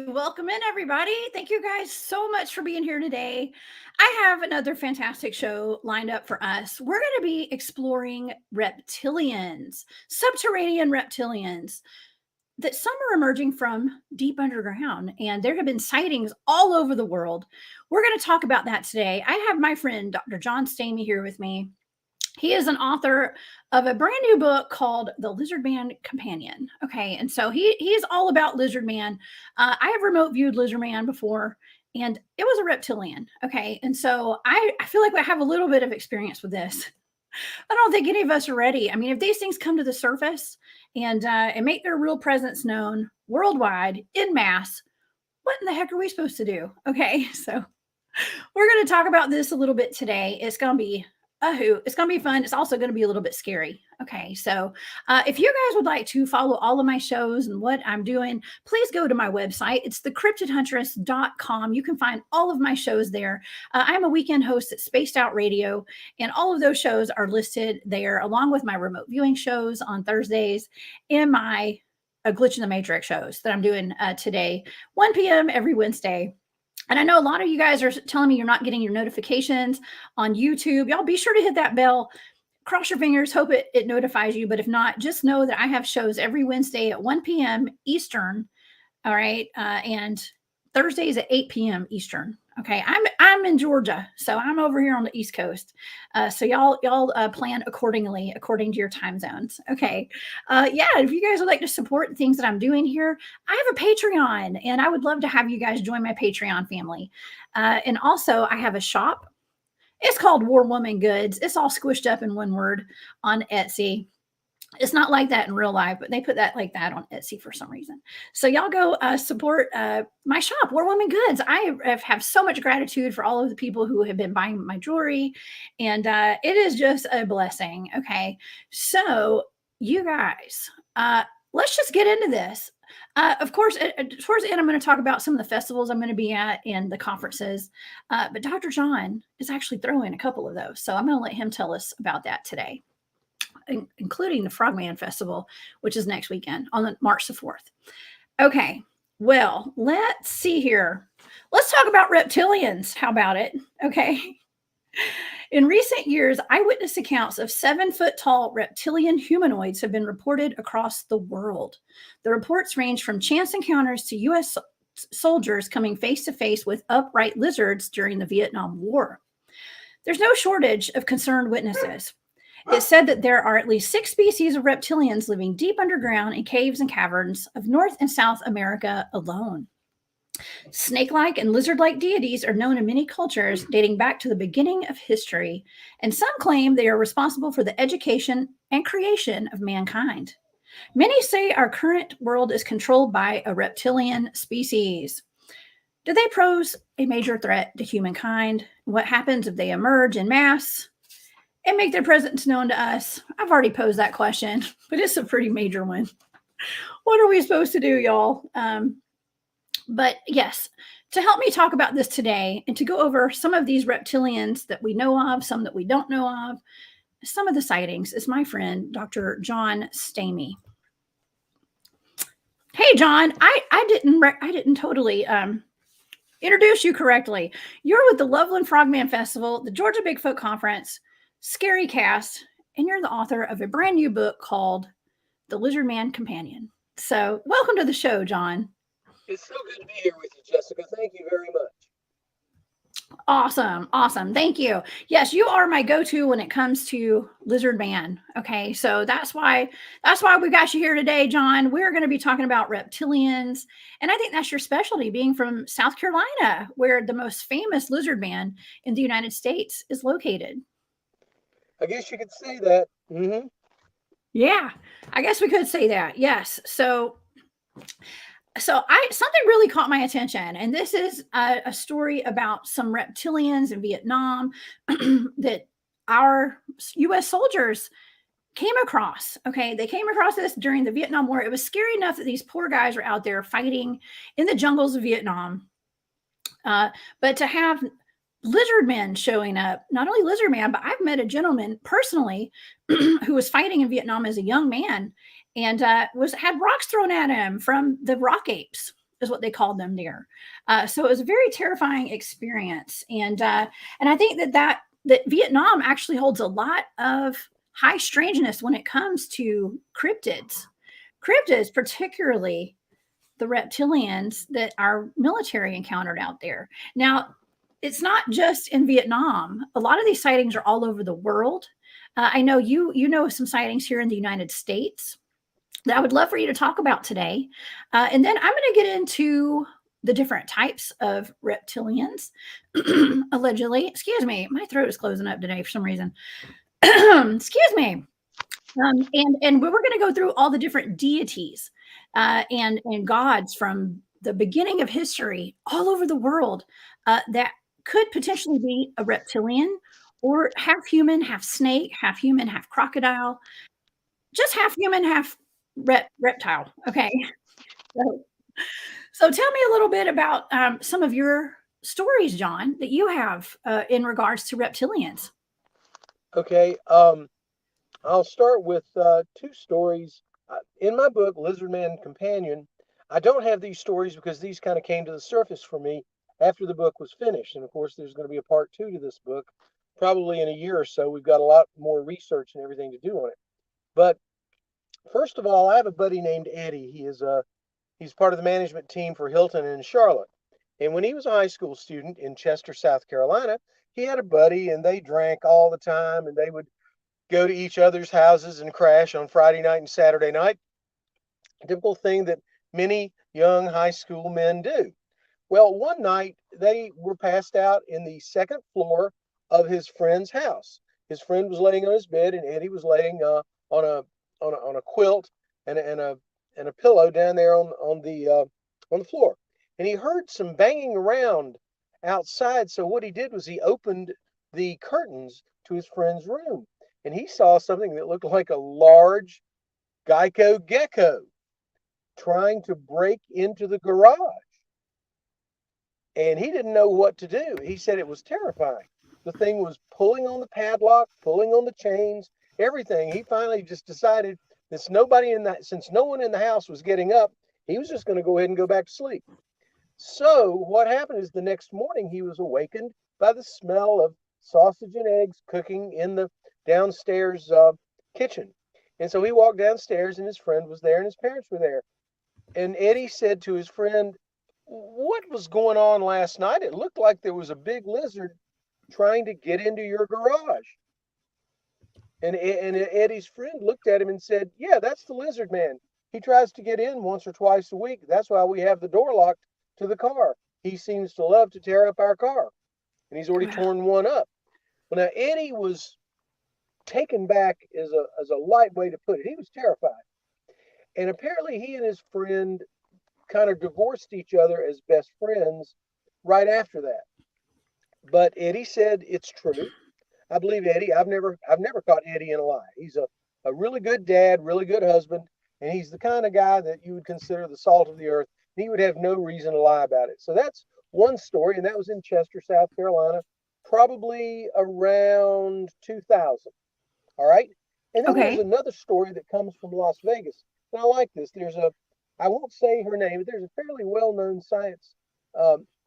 Welcome in, everybody. Thank you guys so much for being here today. I have another fantastic show lined up for us. We're going to be exploring reptilians, subterranean reptilians, that some are emerging from deep underground, and there have been sightings all over the world. We're going to talk about that today. I have my friend Dr. John Stamey here with me. He is an author of a brand new book called The Lizard Man Companion. Okay, and so he's all about Lizard Man. I have remote viewed Lizard Man before, and it was a reptilian. Okay, and so I feel like I have a little bit of experience with this. I don't think any of us are ready. I mean, if these things come to the surface and make their real presence known worldwide in mass, what in the heck are we supposed to do? Okay, so we're going to talk about this a little bit today. It's going to be it's going to be fun. It's also going to be a little bit scary. Okay, so if you guys would like to follow all of my shows and what I'm doing, please go to my website. It's thecryptidhuntress.com. You can find all of my shows there. I'm a weekend host at Spaced Out Radio, and all of those shows are listed there, along with my remote viewing shows on Thursdays and my A Glitch in the Matrix shows that I'm doing today, 1 p.m. every Wednesday. And I know a lot of you guys are telling me you're not getting your notifications on YouTube. Y'all be sure to hit that bell. Cross your fingers, hope it notifies you. But if not, just know that I have shows every Wednesday at 1 p.m. Eastern. All right. And Thursdays at 8 p.m. Eastern. Okay. I'm in Georgia, so I'm over here on the East Coast. So y'all plan accordingly, according to your time zones. Okay. Yeah. If you guys would like to support the things that I'm doing here, I have a Patreon, and I would love to have you guys join my Patreon family. And also, I have a shop. It's called War Woman Goods. It's all squished up in one word on Etsy. It's not like that in real life, but they put that like that on Etsy for some reason. So y'all go support my shop, War Woman Goods. I have so much gratitude for all of the people who have been buying my jewelry, and it is just a blessing. Okay, so you guys, let's just get into this. Of course, towards the end, I'm going to talk about some of the festivals I'm going to be at and the conferences. But Dr. John is actually throwing a couple of those, so I'm going to let him tell us about that today, including the Frogman Festival, which is next weekend on March the 4th. Okay, well, let's see here. Let's talk about reptilians. How about it? Okay. In recent years, eyewitness accounts of 7-foot-tall reptilian humanoids have been reported across the world. The reports range from chance encounters to U.S. soldiers coming face-to-face with upright lizards during the Vietnam War. There's no shortage of concerned witnesses. It's said that there are at least 6 species of reptilians living deep underground in caves and caverns of North and South America alone. Snake-like and lizard-like deities are known in many cultures dating back to the beginning of history, and some claim they are responsible for the education and creation of mankind. Many say our current world is controlled by a reptilian species. Do they pose a major threat to humankind? What happens if they emerge in mass and make their presence known to us? I've already posed that question, but it's a pretty major one. What are we supposed to do, y'all? But yes, to help me talk about this today and to go over some of these reptilians that we know of, some that we don't know of, some of the sightings, is my friend, Dr. John Stamey. Hey, John, I didn't totally introduce you correctly. You're with the Loveland Frogman Festival, the Georgia Bigfoot Conference, Scary Cast, and you're the author of a brand new book called The Lizard Man Companion. So welcome to the show, John. It's so good to be here with you, Jessica. Thank you very much. Awesome. Awesome. Thank you. Yes, you are my go-to when it comes to lizard man. Okay. So that's why we got you here today, John. We're going to be talking about reptilians. And I think that's your specialty, being from South Carolina, where the most famous lizard man in the United States is located. I guess you could say that. Hmm. Yeah, I guess we could say that. Yes. So I something really caught my attention, and this is a story about some reptilians in Vietnam that our U.S. soldiers came across. Okay, they came across this during the Vietnam War. It was scary enough that these poor guys were out there fighting in the jungles of Vietnam, uh, but to have lizard men showing up, not only lizard man, but I've met a gentleman personally who was fighting in Vietnam as a young man, and was had rocks thrown at him from the rock apes, is what they called them there. So it was a very terrifying experience, and I think that Vietnam actually holds a lot of high strangeness when it comes to cryptids, particularly the reptilians that our military encountered out there. Now, it's not just in Vietnam. A lot of these sightings are all over the world. I know you know some sightings here in the United States that I would love for you to talk about today. And then I'm going to get into the different types of reptilians, allegedly. Excuse me, my throat is closing up today for some reason. Excuse me. And we were going to go through all the different deities and gods from the beginning of history all over the world that could potentially be a reptilian or half human, half snake, half human, half crocodile, just half human, half reptile. Okay. So, so tell me a little bit about some of your stories, John, that you have in regards to reptilians. Okay. I'll start with two stories. In my book, Lizard Man Companion, I don't have these stories because these kind of came to the surface for me after the book was finished. And of course, there's going to be a part two to this book, probably in a year or so. We've got a lot more research and everything to do on it. But first of all, I have a buddy named Eddie. He's part of the management team for Hilton in Charlotte. And when he was a high school student in Chester, South Carolina, he had a buddy and they drank all the time and they would go to each other's houses and crash on Friday night and Saturday night. A typical thing that many young high school men do. Well, one night they were passed out in the second floor of his friend's house. His friend was laying on his bed, and Eddie was laying on a on a quilt and a pillow down there on the floor. And he heard some banging around outside. So what he did was he opened the curtains to his friend's room, and he saw something that looked like a large Geico gecko trying to break into the garage. And he didn't know what to do. He said it was terrifying. The thing was pulling on the padlock, pulling on the chains, everything. He finally just decided that since no one in the house was getting up, he was just going to go ahead and go back to sleep. So what happened is the next morning he was awakened by the smell of sausage and eggs cooking in the downstairs kitchen. And so he walked downstairs and his friend was there and his parents were there. And Eddie said to his friend, "What was going on last night? It looked like there was a big lizard trying to get into your garage." And Eddie's friend looked at him and said, "Yeah, that's the lizard man. He tries to get in once or twice a week. That's why we have the door locked to the car. He seems to love to tear up our car. And he's already Wow. torn one up." Well, now Eddie was taken back as a light way to put it. He was terrified. And apparently he and his friend kind of divorced each other as best friends right after that. But Eddie said it's true. I believe Eddie. I've never caught Eddie in a lie. He's a really good dad, really good husband, and he's the kind of guy that you would consider the salt of the earth. And he would have no reason to lie about it. So that's one story, and that was in Chester, South Carolina, probably around 2000. All right. And then there's Okay. another story that comes from Las Vegas. And I like this. I won't say her name, but there's a fairly well known science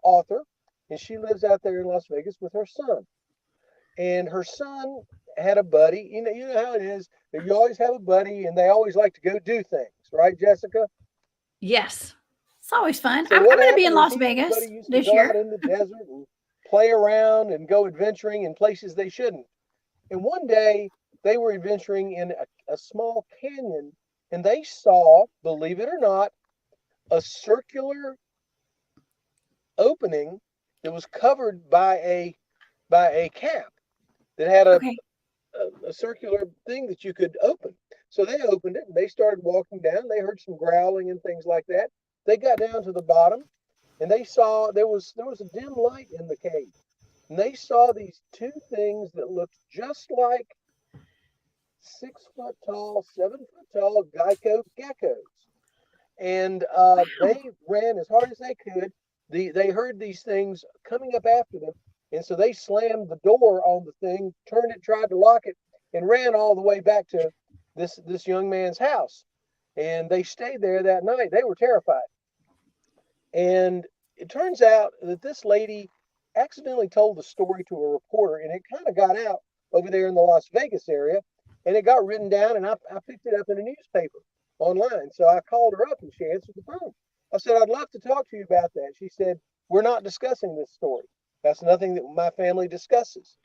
author, and she lives out there in Las Vegas with her son. And her son had a buddy. You know how it is. That You always have a buddy, and they always like to go do things, right, Jessica? Yes. It's always fun. So I'm what going to be in happened is Las he and his buddy Vegas used to this go out year. in the desert and play around and go adventuring in places they shouldn't. And one day they were adventuring in a small canyon, and they saw, believe it or not, a circular opening that was covered by a cap that had Okay. a circular thing that you could open. So they opened it and they started walking down. They heard some growling and things like that. They got down to the bottom and they saw there was a dim light in the cave. And they saw these two things that looked just like 6 foot tall, 7 foot tall gecko geckos. And Wow. they ran as hard as they could. They heard these things coming up after them, and so they slammed the door on the thing, turned it, tried to lock it, and ran all the way back to this young man's house. And they stayed there that night. They were terrified. And it turns out that this lady accidentally told the story to a reporter, and it kind of got out over there in the Las Vegas area, and it got written down, and I picked it up in a newspaper online. So I called her up, and she answered the phone. I said, I'd love to talk to you about that. She said, we're not discussing this story. That's nothing that my family discusses.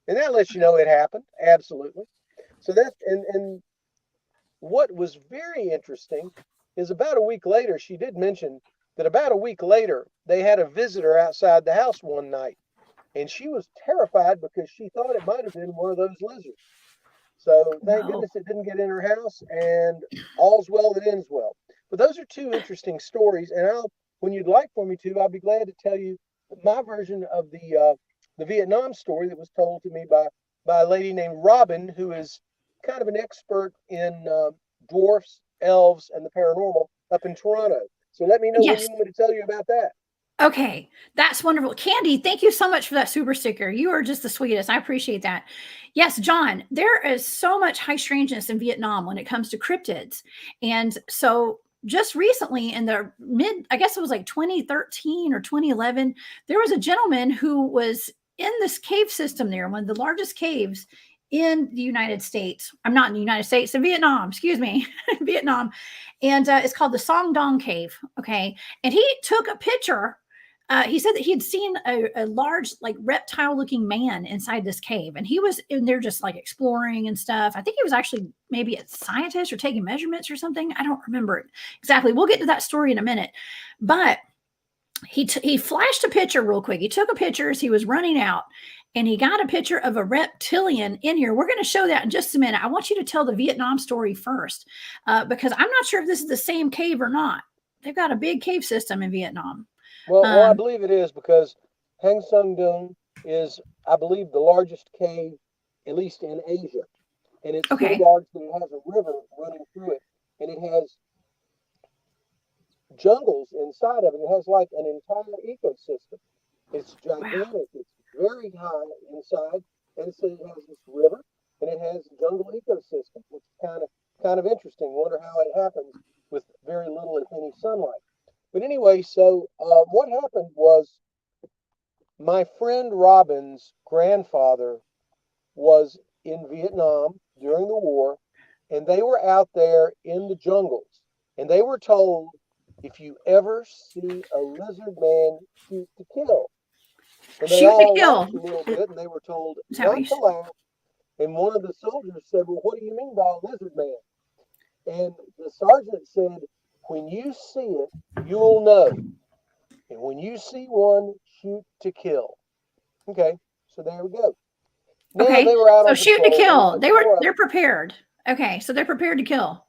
And that lets you know it happened. Absolutely. So that's, and what was very interesting is about a week later, she did mention that about a week later, they had a visitor outside the house one night. And she was terrified because she thought it might have been one of those lizards. So thank Whoa. goodness it didn't get in her house, and all's well that ends well. But those are two interesting stories, and when you'd like for me to, I'll be glad to tell you my version of the Vietnam story that was told to me by a lady named Robin, who is kind of an expert in dwarfs, elves, and the paranormal up in Toronto. So let me know when Yes. you want me to tell you about that. Okay, that's wonderful. Candy, thank you so much for that super sticker. You are just the sweetest. I appreciate that. Yes, John, there is so much high strangeness in Vietnam when it comes to cryptids. And so just recently in the I guess it was like 2013 or 2011, there was a gentleman who was in this cave system there, one of the largest caves in the United States. I'm not in the United States, in Vietnam, excuse me, Vietnam. And it's called the Song Dong Cave. Okay. And he took a picture. He said that he had seen a large, like reptile looking man inside this cave. And he was in there just like exploring and stuff. I think he was actually maybe a scientist or taking measurements or something. I don't remember it exactly. We'll get to that story in a minute. But he flashed a picture real quick. He took a picture as he was running out and he got a picture of a reptilian in here. We're going to show that in just a minute. I want you to tell the Vietnam story first because I'm not sure if this is the same cave or not. They've got a big cave system in Vietnam. Well, I believe it is because Hang Sung Dung is, I believe, the largest cave, at least in Asia. And it's so Okay. large that it has a river running through it. And it has jungles inside of it. It has like an entire ecosystem. It's Wow. gigantic. It's very high inside. And so it has this river and it has a jungle ecosystem, which is kind of interesting. Wonder how it happens with very little, if any, sunlight. But anyway, so what happened was my friend Robin's grandfather was in Vietnam during the war, and they were out there in the jungles, and they were told, if you ever see a lizard man, shoot to kill. And they Shoot to all kill. laughed a little bit, and they were told Is that what not you to said? laugh. And one of the soldiers said, well, what do you mean by a lizard man? And the sergeant said, when you see it, you'll know. And when you see one, shoot to kill. Okay, so there we go. Now Okay. they were out So on shoot to patrol. There were kill. like four of They're them. prepared. Okay. So they're prepared to kill.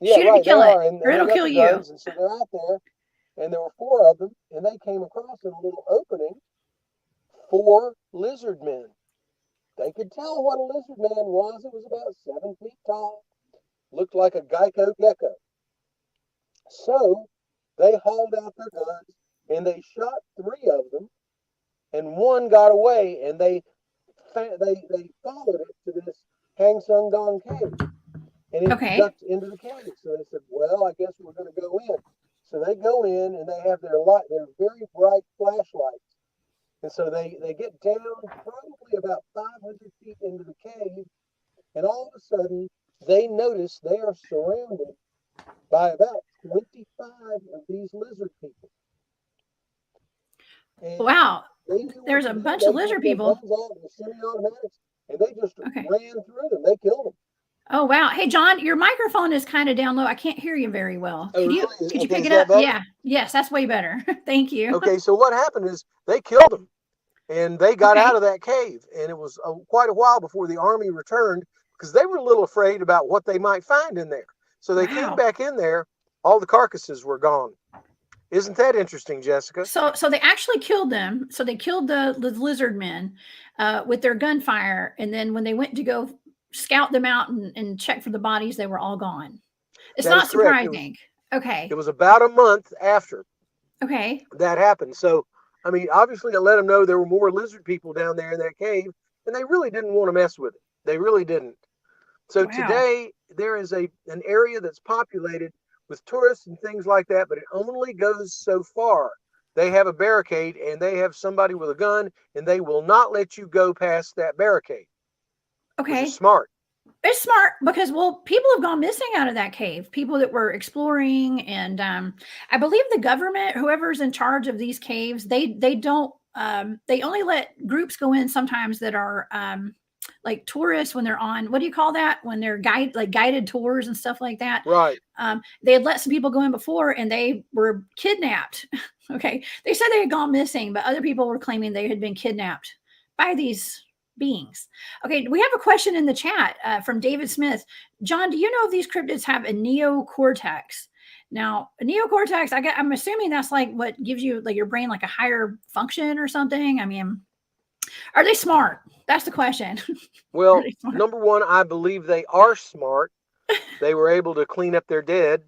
Yeah, Shoot it to right, they kill it, are. or And they it'll got kill the you. guns, and so they're out there, and there were four of them, and they came across in a little opening four lizard men. They could tell what a lizard man was. It was about 7 feet tall, looked like a gecko gecko. So they hauled out their guns and they shot three of them, and one got away, and they followed it to this Hang Sung Dong cave, and it Okay. ducked into the cave. So they said, "Well, I guess we're going to go in." So they go in, and they have their very bright flashlights, and so they get down probably about 500 feet into the cave, and all of a sudden they notice they are surrounded by about 25 of these lizard people. And Wow. They knew what There's to a do. bunch of They lizard got their people. guns out, the semi-automatics, and they just Okay. ran through them. They killed them. Oh wow. Hey John, your microphone is kind of down low. I can't hear you very well. Oh, Could you really? could you Okay, pick is it that up? better? Yeah. Yes, that's way better. Thank you. Okay, so what happened is they killed them, and they got Okay. out of that cave, and it was quite a while before the army returned because they were a little afraid about what they might find in there. So they came Wow. back in there. All the carcasses were gone. Isn't that interesting, Jessica? So they actually killed them. So they killed the lizard men with their gunfire, and then when they went to go scout them out and check for the bodies, they were all gone. It's That is not correct. surprising. It Okay. was about a month after Okay. that happened. So, I mean, obviously, it let them know there were more lizard people down there in that cave, and they really didn't want to mess with it. They really didn't. So Wow. today there is an area that's populated with tourists and things like that, but it only goes so far. They have a barricade and they have somebody with a gun, and they will not let you go past that barricade, which is Okay. smart. It's smart because well, people have gone missing out of that cave. People that were exploring, and I believe the government, whoever's in charge of these caves, they don't they only let groups go in sometimes that are like tourists when they're on what do you call that when they're guided tours and stuff like that. Right. They had let some people go in before and they were kidnapped. Okay, they said they had gone missing, but other people were claiming they had been kidnapped by these beings. Okay, we have a question in the chat from David Smith. John, do you know if these cryptids have a neocortex? Now, a neocortex, I'm assuming that's like what gives you like your brain like a higher function or something. I mean, are they smart? That's the question. Are Well, they smart? number one, I believe they are smart. They were able to clean up their dead.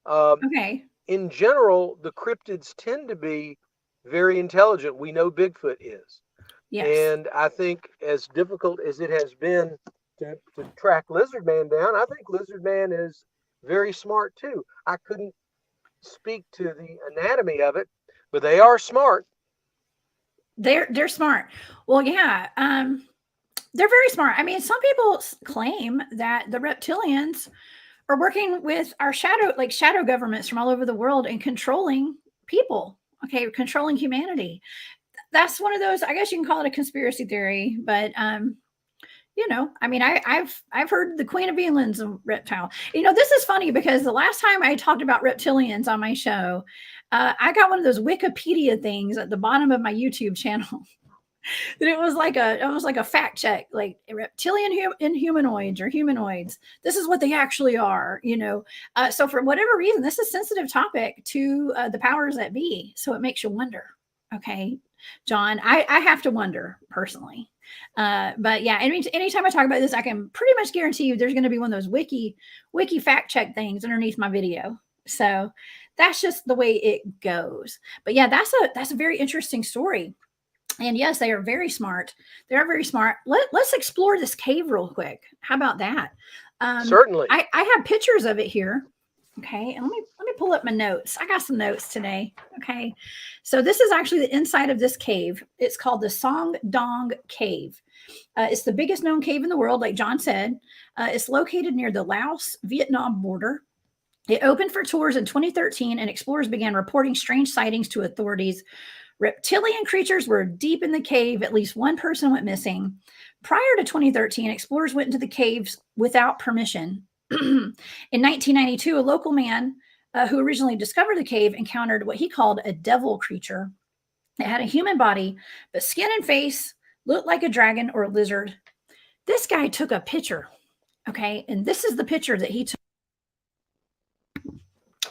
Um, Okay. in general, the cryptids tend to be very intelligent. We know Bigfoot is. Yes. And I think as difficult as it has been to track Lizard Man down, I think Lizard Man is very smart too. I couldn't speak to the anatomy of it, but they are smart. They're smart. Well, yeah. They're very smart. I mean, some people claim that the reptilians are working with our shadow governments from all over the world and controlling people. Okay, controlling humanity. That's one of those. I guess you can call it a conspiracy theory, but I mean, I've heard the Queen of England's a reptile. This is funny because the last time I talked about reptilians on my show, I got one of those Wikipedia things at the bottom of my YouTube channel. That it was like a fact check, like reptilian inhumanoids or humanoids. This is what they actually are. So for whatever reason, this is a sensitive topic to the powers that be. So it makes you wonder. Okay, John, I have to wonder personally. But yeah, anytime I talk about this, I can pretty much guarantee you there's going to be one of those wiki fact check things underneath my video. So that's just the way it goes. But yeah, that's a very interesting story. And yes, they are very smart. They are very smart. Let's explore this cave real quick. How about that? Certainly. I have pictures of it here. Okay, and let me pull up my notes. I got some notes today. Okay, so this is actually the inside of this cave. It's called the Song Dong Cave. It's the biggest known cave in the world, like John said. It's located near the Laos-Vietnam border. It opened for tours in 2013, and explorers began reporting strange sightings to authorities. Reptilian creatures were deep in the cave. At least one person went missing. Prior to 2013, explorers went into the caves without permission. In 1992, a local man who originally discovered the cave encountered what he called a devil creature. It had a human body, but skin and face looked like a dragon or a lizard. This guy took a picture. Okay, and this is the picture that he took.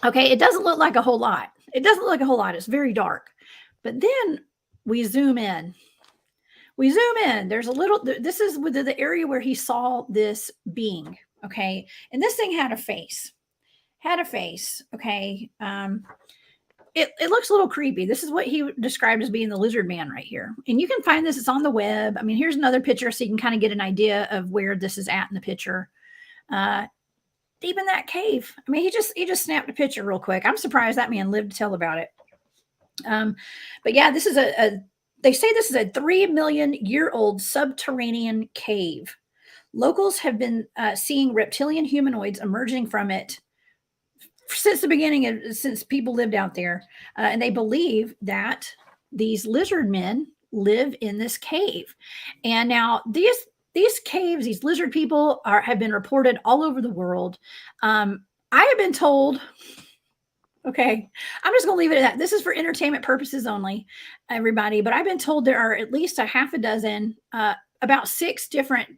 Okay, it doesn't look like a whole lot. It's very dark. But then we zoom in. There's a little, this is with the area where he saw this being. Okay. And this thing had a face. Okay. It looks a little creepy. This is what he described as being the lizard man right here. And you can find this, it's on the web. I mean, here's another picture so you can kind of get an idea of where this is at in the picture. Deep in that cave. I mean, he just snapped a picture real quick. I'm surprised that man lived to tell about it. But yeah, this is they say this is a 3 million year old subterranean cave. Locals have been seeing reptilian humanoids emerging from it since the beginning since people lived out there. And they believe that these lizard men live in this cave. And now these caves, these lizard people have been reported all over the world. I have been told, okay, I'm just going to leave it at that. This is for entertainment purposes only, everybody. But I've been told there are at least a half a dozen, about 6 different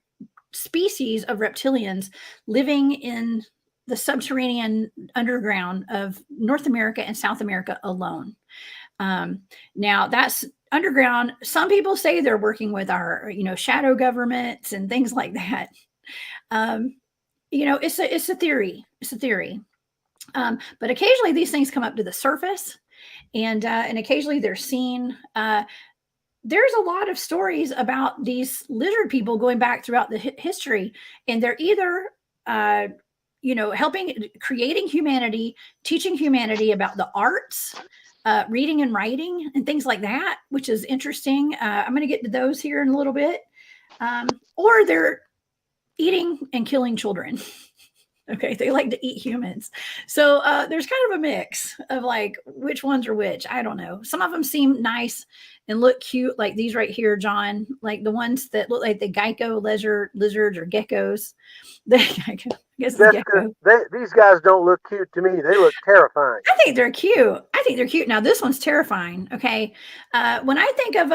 species of reptilians living in the subterranean underground of North America and South America alone. Now that's underground. Some people say they're working with our, shadow governments and things like that. Um, it's a theory. It's a theory. But occasionally these things come up to the surface, and occasionally they're seen. There's a lot of stories about these lizard people going back throughout the history, and they're either helping creating humanity, teaching humanity about the arts, reading and writing and things like that, which is interesting. I'm going to get to those here in a little bit. Or they're eating and killing children. Okay, they like to eat humans. So there's kind of a mix of like which ones are which. I don't know. Some of them seem nice and look cute, like these right here, John. Like the ones that look like the gecko lizards or geckos. I guess it's gecko. These guys don't look cute to me. They look terrifying. I think they're cute. I think they're cute. Now this one's terrifying. Okay, when I think of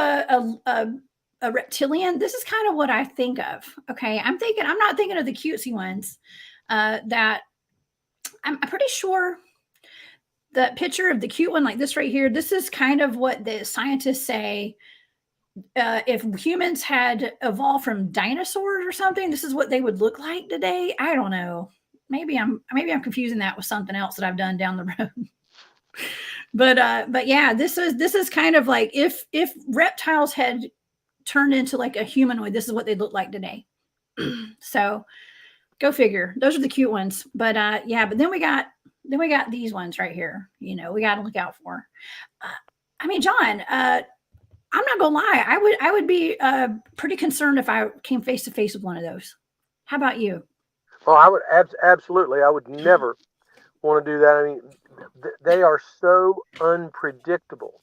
a reptilian, this is kind of what I think of. Okay, I'm not thinking of the cutesy ones. That I'm pretty sure the picture of the cute one, like this right here, this is kind of what the scientists say. If humans had evolved from dinosaurs or something, this is what they would look like today. I don't know. Maybe I'm confusing that with something else that I've done down the road. But yeah, this is kind of like if reptiles had turned into like a humanoid, this is what they'd look like today. So go figure. Those are the cute ones. But yeah, but then we got these ones right here. We got to look out for. I mean, John, I'm not gonna lie. I would be pretty concerned if I came face to face with one of those. How about you? Well, I would absolutely. I would never want to do that. I mean, they are so unpredictable.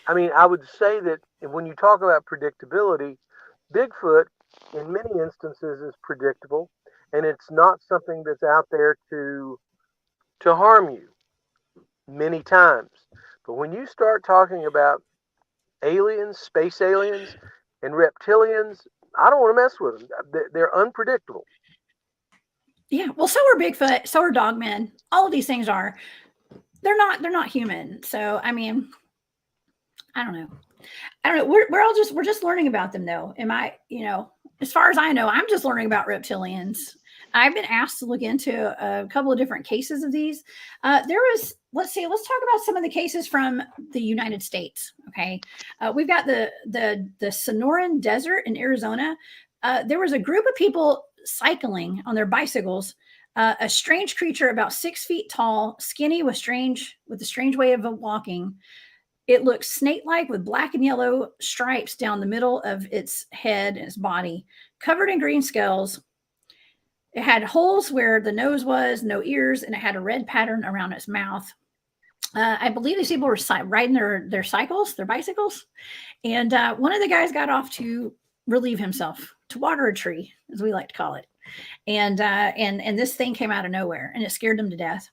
I mean, I would say that when you talk about predictability, Bigfoot in many instances is predictable, and it's not something that's out there to harm you many times. But when you start talking about aliens, space aliens, and reptilians, I don't want to mess with them. They're unpredictable. Yeah, well, so are Bigfoot, so are dogmen. All of these things are. They're not human. So I mean, I don't know. We're just learning about them though. As far as I know, I'm just learning about reptilians. I've been asked to look into a couple of different cases of these. Let's talk about some of the cases from the United States. Okay. We've got the Sonoran Desert in Arizona. There was a group of people cycling on their bicycles. A strange creature about 6 feet tall, skinny with a strange way of walking. It looks snake-like with black and yellow stripes down the middle of its head and its body, covered in green scales. It had holes where the nose was, no ears, and it had a red pattern around its mouth. I believe these people were riding their bicycles, and one of the guys got off to relieve himself, to water a tree, as we like to call it. And this thing came out of nowhere, and it scared them to death.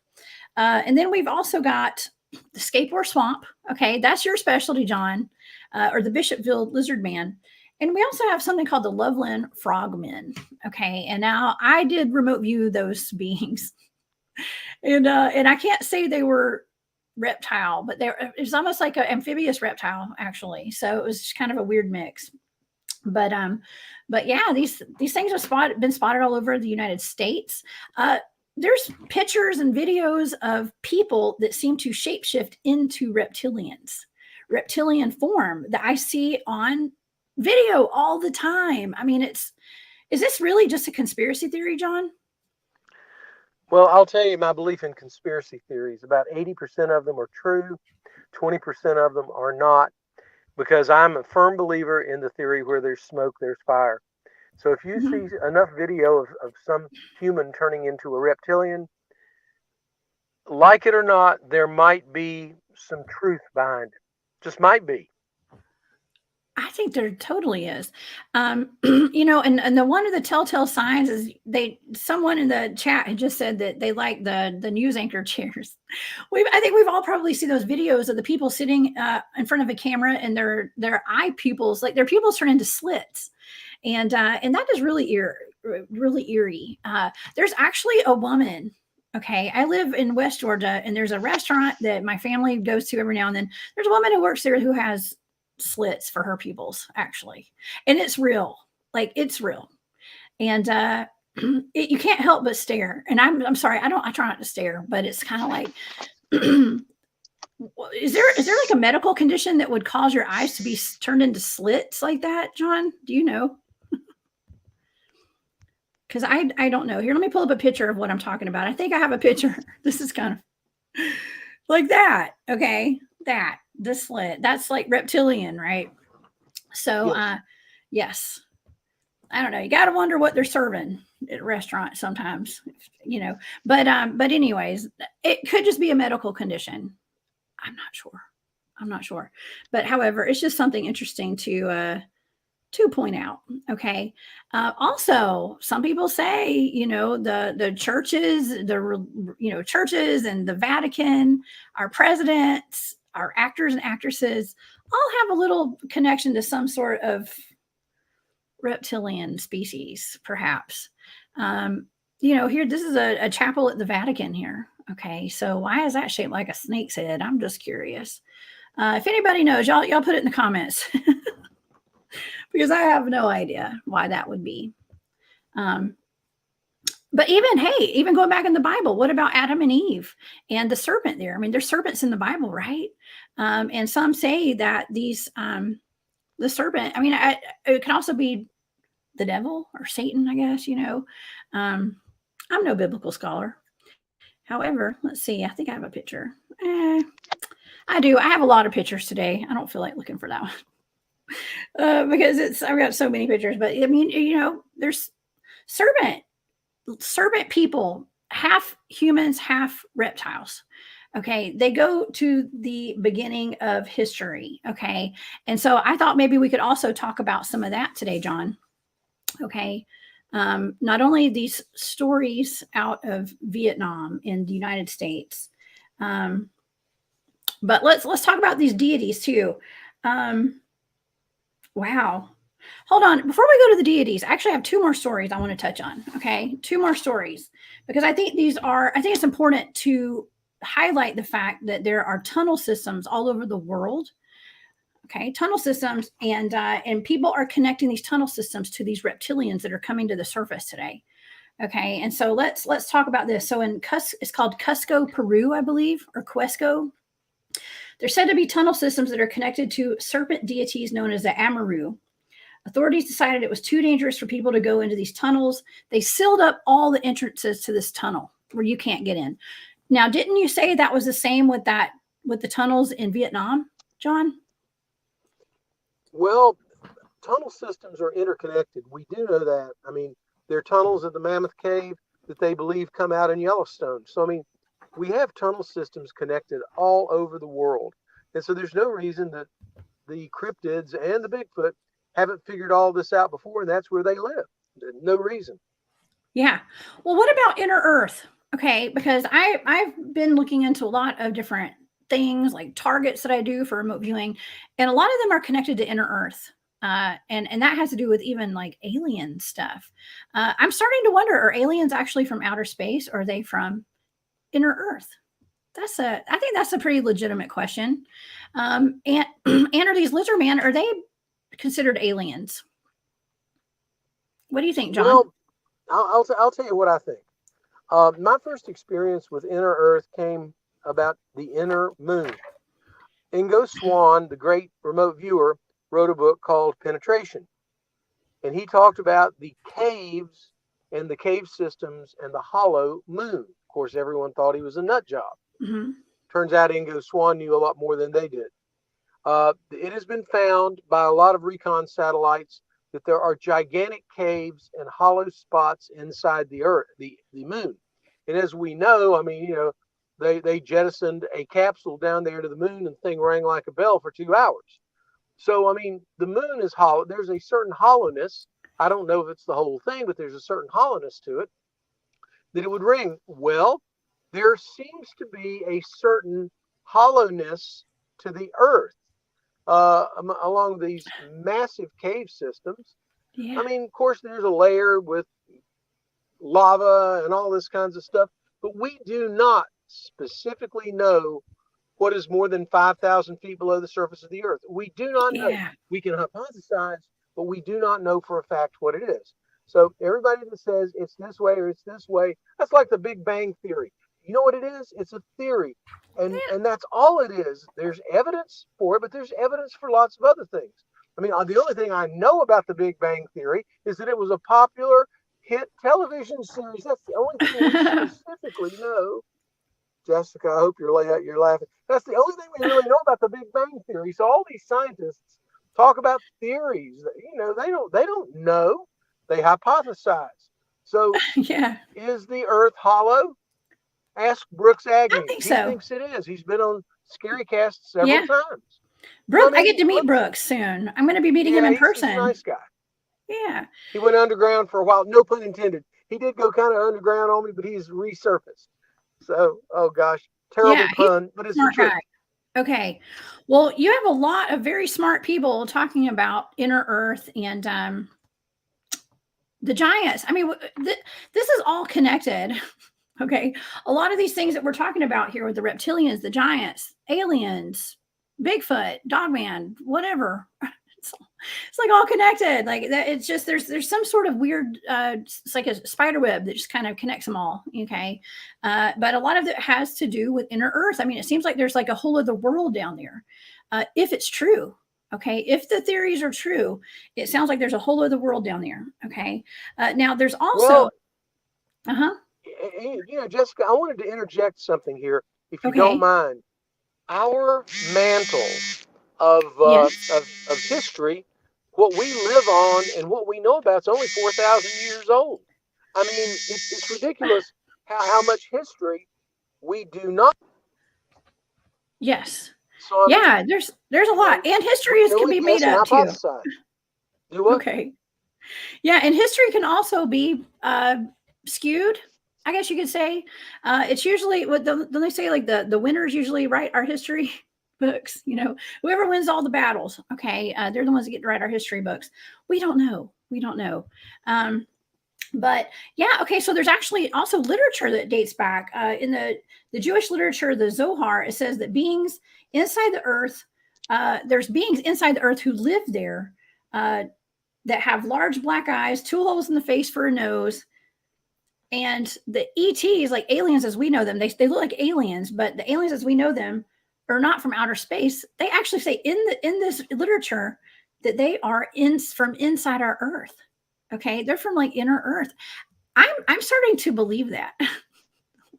And then we've also got the Skateboard Swamp. Okay, that's your specialty, John, or the Bishopville Lizard Man. And we also have something called the Loveland Frogmen. Okay, and now I did remote view those beings, and I can't say they were reptile, but it's almost like an amphibious reptile actually. So it was just kind of a weird mix. But yeah, these things have been spotted all over the United States. There's pictures and videos of people that seem to shapeshift into reptilian form that I see on video all the time. I mean, is this really just a conspiracy theory, John? Well, I'll tell you my belief in conspiracy theories. About 80% of them are true, 20% of them are not, because I'm a firm believer in the theory where there's smoke, there's fire. So if you see enough video of some human turning into a reptilian, like it or not, there might be some truth behind it. Just might be. I think there totally is. You know, and the one of the telltale signs is someone in the chat had just said that they like the news anchor chairs. I think we've all probably seen those videos of the people sitting in front of a camera and their eye pupils, like their pupils turn into slits. And that is really eerie. There's actually a woman. Okay, I live in West Georgia, and there's a restaurant that my family goes to every now and then. There's a woman who works there who has slits for her pupils, actually, and it's real. Like it's real, and you can't help but stare. And I'm sorry, I try not to stare, but it's kind of like. Is there like a medical condition that would cause your eyes to be turned into slits like that, John? Do you know? Because I don't know. Here, let me pull up a picture of what I'm talking about. I think I have a picture. This is kind of like that. Okay. This slit. That's like reptilian, right? So Yes. yes. I don't know. You gotta wonder what they're serving at a restaurant sometimes, you know. But anyways, it could just be a medical condition. I'm not sure. I'm not sure. But however, it's just something interesting to point out. Okay. Also, some people say, you know, the churches, churches and the Vatican, our presidents, our actors and actresses, all have a little connection to some sort of reptilian species, perhaps. You know, here, this is a chapel at the Vatican here. Okay, so why is that shaped like a snake's head? I'm just curious. If anybody knows, y'all put it in the comments. Because I have no idea why that would be. Um, but even going back in the Bible, what about Adam and Eve and the serpent there? I mean, there's serpents in the Bible, right? And some say that the serpent, I mean, it can also be the devil or Satan, I guess, you know. I'm no biblical scholar. However, let's see. I think I have a picture. I do. I have a lot of pictures today. I don't feel like looking for that one. Because I've got so many pictures. But I mean, you know, there's serpent people, half humans, half reptiles. Okay, they go to the beginning of history. Okay, and so I thought maybe we could also talk about some of that today, John. Okay, not only these stories out of Vietnam in the United States, but let's talk about these deities too. Wow. Hold on. Before we go to the deities, I actually have two more stories I want to touch on. Okay. Two more stories because I think it's important to highlight the fact that there are tunnel systems all over the world. Okay. Tunnel systems and people are connecting these tunnel systems to these reptilians that are coming to the surface today. Okay. And so let's talk about this. So it's called Cusco, Peru, I believe, or Cuesco. There's said to be tunnel systems that are connected to serpent deities known as the Amaru. Authorities decided it was too dangerous for people to go into these tunnels. They sealed up all the entrances to this tunnel where you can't get in. Now, didn't you say that was the same with the tunnels in Vietnam, John? Well, tunnel systems are interconnected. We do know that. I mean, there are tunnels at the Mammoth Cave that they believe come out in Yellowstone. So, I mean, we have tunnel systems connected all over the world. And so there's no reason that the cryptids and the Bigfoot haven't figured all this out before, and that's where they live. No reason. Yeah. Well, what about inner Earth? Okay, because I've been looking into a lot of different things like targets that I do for remote viewing, and a lot of them are connected to inner Earth. And that has to do with even like alien stuff. I'm starting to wonder: are aliens actually from outer space, or are they from inner Earth? I think that's a pretty legitimate question. And and are these lizard men? Are they considered aliens? What do you think, John? Well, I'll tell you what I think. My first experience with inner Earth came about the inner moon. Ingo Swann, the great remote viewer, wrote a book called Penetration. And he talked about the caves and the cave systems and the hollow moon. Of course, everyone thought he was a nut job. Mm-hmm. Turns out Ingo Swann knew a lot more than they did. It has been found by a lot of recon satellites that there are gigantic caves and hollow spots inside the Earth, the moon. And as we know, I mean, you know, they jettisoned a capsule down there to the moon and the thing rang like a bell for 2 hours. So, I mean, the moon is hollow. There's a certain hollowness. I don't know if it's the whole thing, but there's a certain hollowness to it that it would ring. Well, there seems to be a certain hollowness to the earth along these massive cave systems. Yeah. I mean, of course, there's a layer with lava and all this kinds of stuff, but we do not specifically know what is more than 5,000 feet below the surface of the earth. We do not know. Yeah. We can hypothesize, but we do not know for a fact what it is. So everybody that says it's this way or it's this way, that's like the Big Bang Theory. You know what it is? It's a theory. And that's all it is. There's evidence for it, but there's evidence for lots of other things. I mean, the only thing I know about the Big Bang Theory is that it was a popular hit television series. That's the only thing we specifically know. Jessica, I hope you're laughing. That's the only thing we really know about the Big Bang Theory. So all these scientists talk about theories. You know, they don't know. They hypothesize. So Yeah. is the Earth hollow? Ask Brooks Agnew. I think He so. thinks it is. He's been on Scary Cast several times. Brooks, I get to meet Brooks soon. I'm going to be meeting him in person. He's a nice guy. Yeah. He went underground for a while. No pun intended. He did go kind of underground on me, but he's resurfaced. So, oh gosh, terrible pun, but it's the truth. Okay. Well, you have a lot of very smart people talking about inner Earth and the giants. I mean, this is all connected. Okay. A lot of these things that we're talking about here with the reptilians, the giants, aliens, Bigfoot, Dogman, whatever. It's like all connected. Like that. It's just there's some sort of weird. It's like a spider web that just kind of connects them all. Okay, but a lot of it has to do with inner Earth. I mean, it seems like there's like a whole other world down there. If it's true, okay, if the theories are true, it sounds like there's a whole other world down there. Okay, now there's also. You know, Jessica, I wanted to interject something here, if you don't mind. Our mantle of history, what we live on and what we know about, is only 4,000 years old. I mean, it's ridiculous how much history we do not. Yes. So, yeah, there's a lot, and history can be made up too. Do what? Okay. Yeah, and history can also be skewed, I guess you could say. It's usually what don't they say, like the winners usually write our history books. You know, whoever wins all the battles, okay, they're the ones that get to write our history books. We don't know. But yeah, okay. So there's actually also literature that dates back in the Jewish literature, the Zohar. It says that beings inside the earth, there's beings inside the earth who live there that have large black eyes, 2 holes in the face for a nose. And the ETs, like aliens as we know them, they look like aliens, but the aliens as we know them are not from outer space. They actually say in this literature that they are from inside our Earth. Okay, they're from like inner Earth. I'm starting to believe that.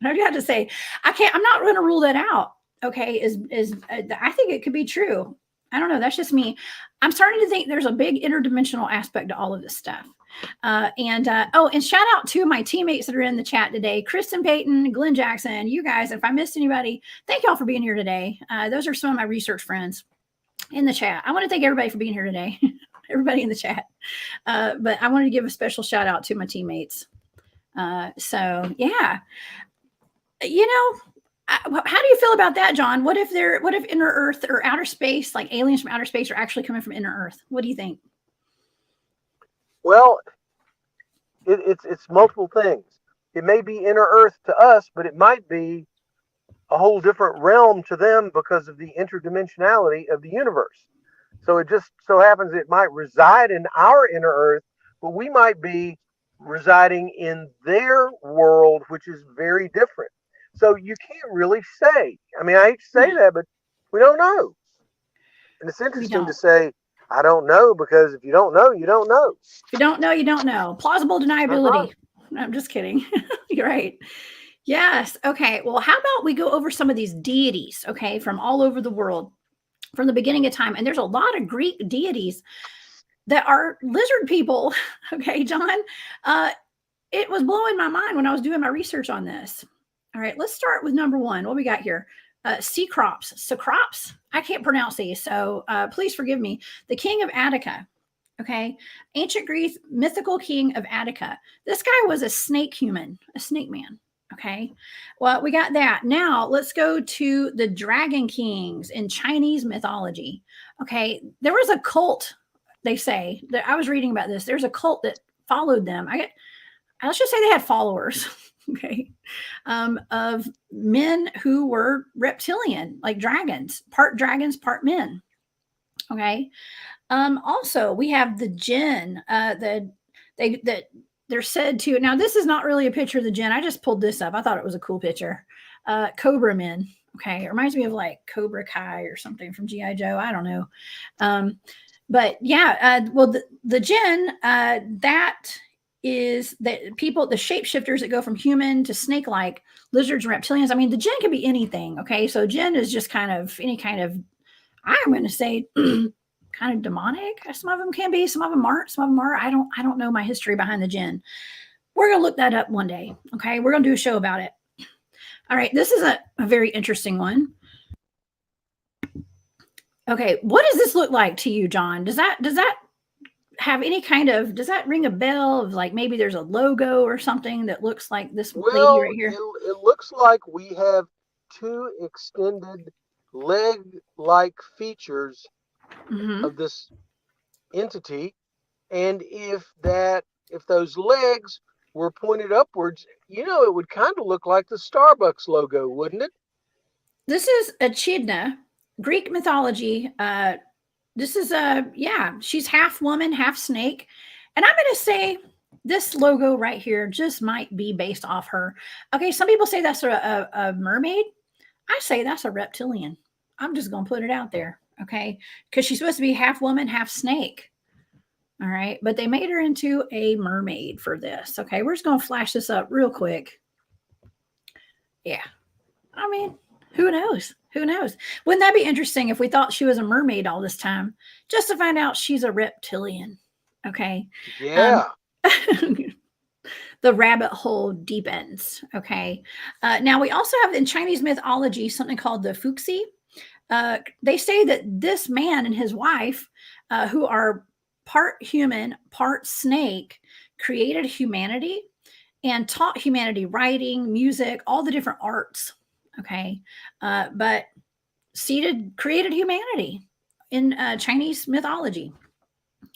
I've got to say, I'm not going to rule that out. Okay, I think it could be true. I don't know. That's just me. I'm starting to think there's a big interdimensional aspect to all of this stuff. And shout out to my teammates that are in the chat today, Kristen Payton, Glenn Jackson, you guys. If I missed anybody, thank y'all for being here today. Those are some of my research friends in the chat. I want to thank everybody for being here today. Everybody in the chat. But I wanted to give a special shout out to my teammates. So yeah, you know, how do you feel about that, John? What if inner Earth or outer space, like aliens from outer space, are actually coming from inner Earth? What do you think? Well, it's multiple things. It may be inner Earth to us, but it might be a whole different realm to them because of the interdimensionality of the universe. So it just so happens it might reside in our inner Earth, but we might be residing in their world, which is very different. So you can't really say. I mean, I hate to say that, but we don't know. And it's interesting to say, I don't know, because if you don't know, you don't know. If you don't know, you don't know. Plausible deniability. I'm just kidding. You're right. Yes. Okay. Well, how about we go over some of these deities, okay, from all over the world, from the beginning of time. And there's a lot of Greek deities that are lizard people. Okay, John. It was blowing my mind when I was doing my research on this. All right, let's start with number one. What we got here? Cecrops. I can't pronounce these, so please forgive me. The king of Attica. Okay, ancient Greece mythical king of Attica. This guy was a snake human, a snake man. Okay, well, we got that. Now let's go to the dragon kings in Chinese mythology. Okay, there was a cult. They say that I was reading about this. There's a cult that followed them. Let's just say they had followers. Okay, of men who were reptilian, like dragons, part men. Okay. Also, we have the jinn. They're said to. Now, this is not really a picture of the jinn. I just pulled this up. I thought it was a cool picture. Cobra men. Okay, it reminds me of like Cobra Kai or something from GI Joe. I don't know. But yeah, well, the jinn, that is the people, the shapeshifters that go from human to snake-like, lizards, and reptilians. I mean, the jinn can be anything. Okay, so jinn is just kind of any kind of, I'm going to say, kind of demonic. Some of them can be, some of them aren't, some of them are. I don't know my history behind the jinn. We're going to look that up one day. Okay, we're going to do a show about it. All right, this is a very interesting one. Okay, what does this look like to you, John? Does that have any kind of, does that ring a bell of like maybe there's a logo or something that looks like this lady right here? It looks like we have two extended leg-like features of this entity, and if those legs were pointed upwards, it would kind of look like the Starbucks logo, wouldn't it? This is Echidna, Greek mythology. This is she's half woman, half snake. And I'm going to say this logo right here just might be based off her. Okay, some people say that's a mermaid. I say that's a reptilian. I'm just going to put it out there, okay? Because she's supposed to be half woman, half snake. All right, but they made her into a mermaid for this. Okay, we're just going to flash this up real quick. Yeah, I mean, who knows? Who knows? Wouldn't that be interesting if we thought she was a mermaid all this time, just to find out she's a reptilian? Okay. Yeah. The rabbit hole deepens. Okay. Now we also have in Chinese mythology something called the Fuxi. They say that this man and his wife, who are part human, part snake, created humanity and taught humanity writing, music, all the different arts. Okay. But created humanity in Chinese mythology.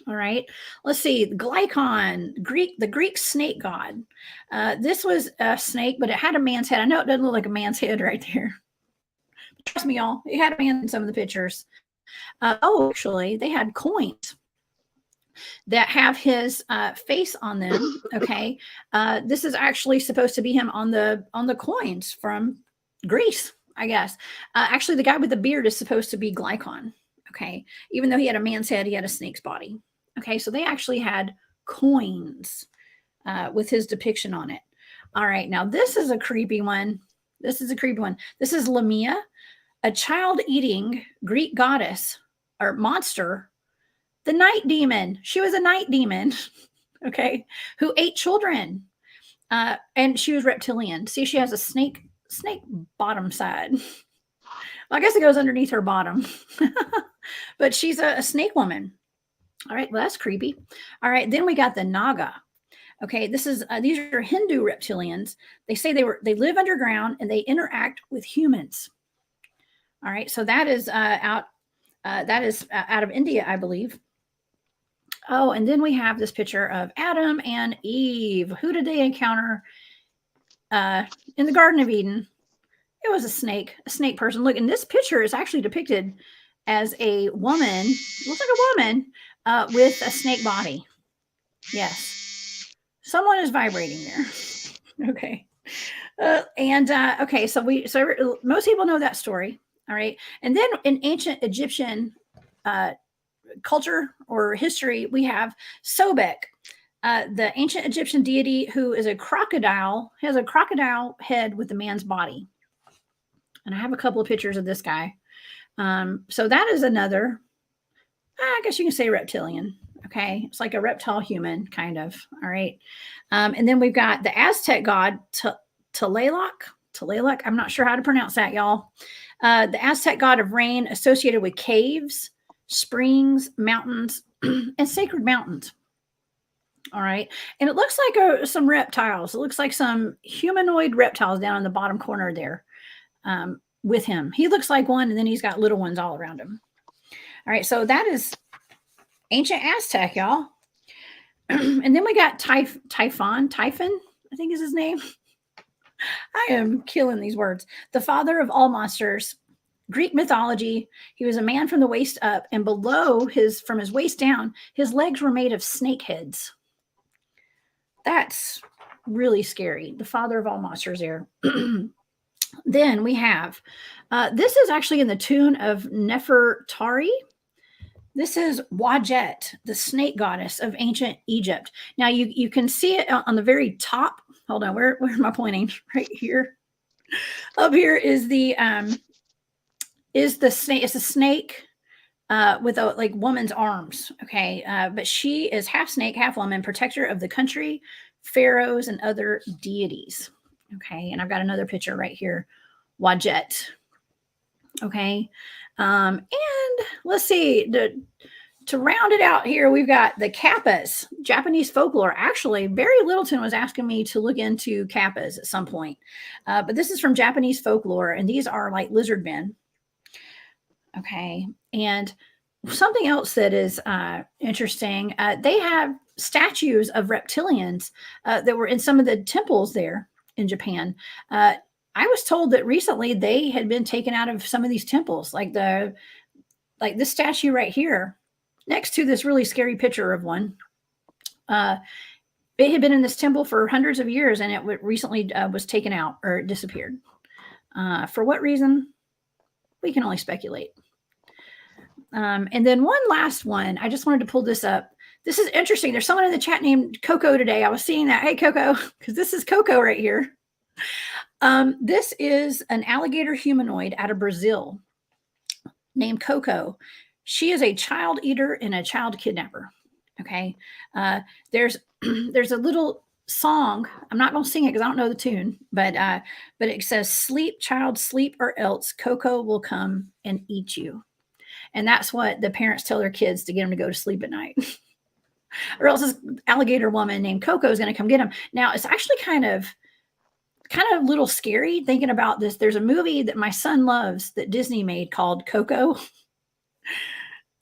All right. Let's see. Glycon, the Greek snake god. This was a snake, but it had a man's head. I know it doesn't look like a man's head right there. Trust me, y'all. It had a man in some of the pictures. Actually, they had coins that have his face on them. Okay. This is actually supposed to be him on the coins from Greece, I guess. Actually, the guy with the beard is supposed to be Glycon. Okay. Even though he had a man's head, he had a snake's body. Okay. So they actually had coins with his depiction on it. All right. Now, this is a creepy one. This is Lamia, a child-eating Greek goddess or monster, the night demon. She was a night demon, okay, who ate children. And she was reptilian. See, she has a snake bottom side. Well, I guess it goes underneath her bottom. But she's a snake woman. All right, well, that's creepy. All right, then we got the Naga. Okay, these are Hindu reptilians. They say they live underground and they interact with humans. All right, so that is out of India, I believe. Oh, and then we have this picture of Adam and Eve. Who did they encounter in the Garden of Eden? It was a snake person. Look, and this picture is actually depicted as a woman. Looks like a woman with a snake body. Yes, someone is vibrating there. Okay, okay. So most people know that story. All right, and then in ancient Egyptian culture or history, we have Sobek, the ancient Egyptian deity who is a crocodile, has a crocodile head with a man's body. And I have a couple of pictures of this guy. So that is another, I guess you can say reptilian. Okay. It's like a reptile human kind of. All right. And then we've got the Aztec god Tlaloc. Tlaloc. I'm not sure how to pronounce that, y'all. The Aztec god of rain associated with caves, springs, mountains, and sacred mountains. All right. And it looks like some reptiles. It looks like some humanoid reptiles down in the bottom corner there with him. He looks like one, and then he's got little ones all around him. All right. So that is ancient Aztec, y'all. And then we got Typhon, I think is his name. I am killing these words. The father of all monsters. Greek mythology, he was a man from the waist up, and from his waist down, his legs were made of snake heads. That's really scary. The father of all monsters there. Then we have, this is actually in the tune of Nefertari. This is Wadjet, the snake goddess of ancient Egypt. Now you can see it on the very top. Hold on, where am I pointing? Right here. Up here is the snake. It's a snake with a like woman's arms. Okay, but she is half snake, half woman, protector of the country, pharaohs, and other deities. Okay, and I've got another picture right here, Wadjet. Okay, and let's see, to round it out here, we've got the kappas, Japanese folklore. Actually, Barry Littleton was asking me to look into kappas at some point, but this is from Japanese folklore, and these are like lizard men. Okay, and something else that is interesting, they have statues of reptilians that were in some of the temples there in Japan. I was told that recently they had been taken out of some of these temples, like this statue right here, next to this really scary picture of one. It had been in this temple for hundreds of years, and it recently was taken out or disappeared. For what reason? We can only speculate. And then one last one. I just wanted to pull this up. This is interesting. There's someone in the chat named Coco today. I was seeing that. Hey, Coco, because this is Coco right here. This is an alligator humanoid out of Brazil named Coco. She is a child eater and a child kidnapper. Okay. There's a little song. I'm not going to sing it because I don't know the tune, but it says, "Sleep, child, sleep, or else Coco will come and eat you." And that's what the parents tell their kids to get them to go to sleep at night. Or else this alligator woman named Coco is going to come get them. Now, it's actually kind of a little scary thinking about this. There's a movie that my son loves that Disney made called Coco.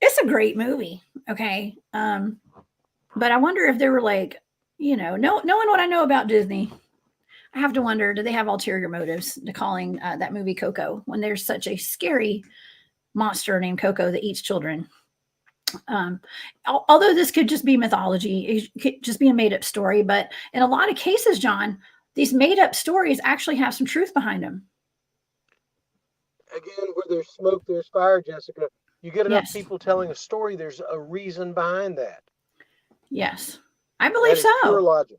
It's a great movie. Okay. But I wonder if they were like, knowing what I know about Disney, I have to wonder, do they have ulterior motives to calling that movie Coco when there's such a scary monster named Coco that eats children? Although this could just be mythology, it could just be a made-up story, but in a lot of cases, John, these made-up stories actually have some truth behind them. Again, where there's smoke, there's fire, Jessica. You get enough Yes. people telling a story, there's a reason behind that. Yes, I believe so. Pure logic.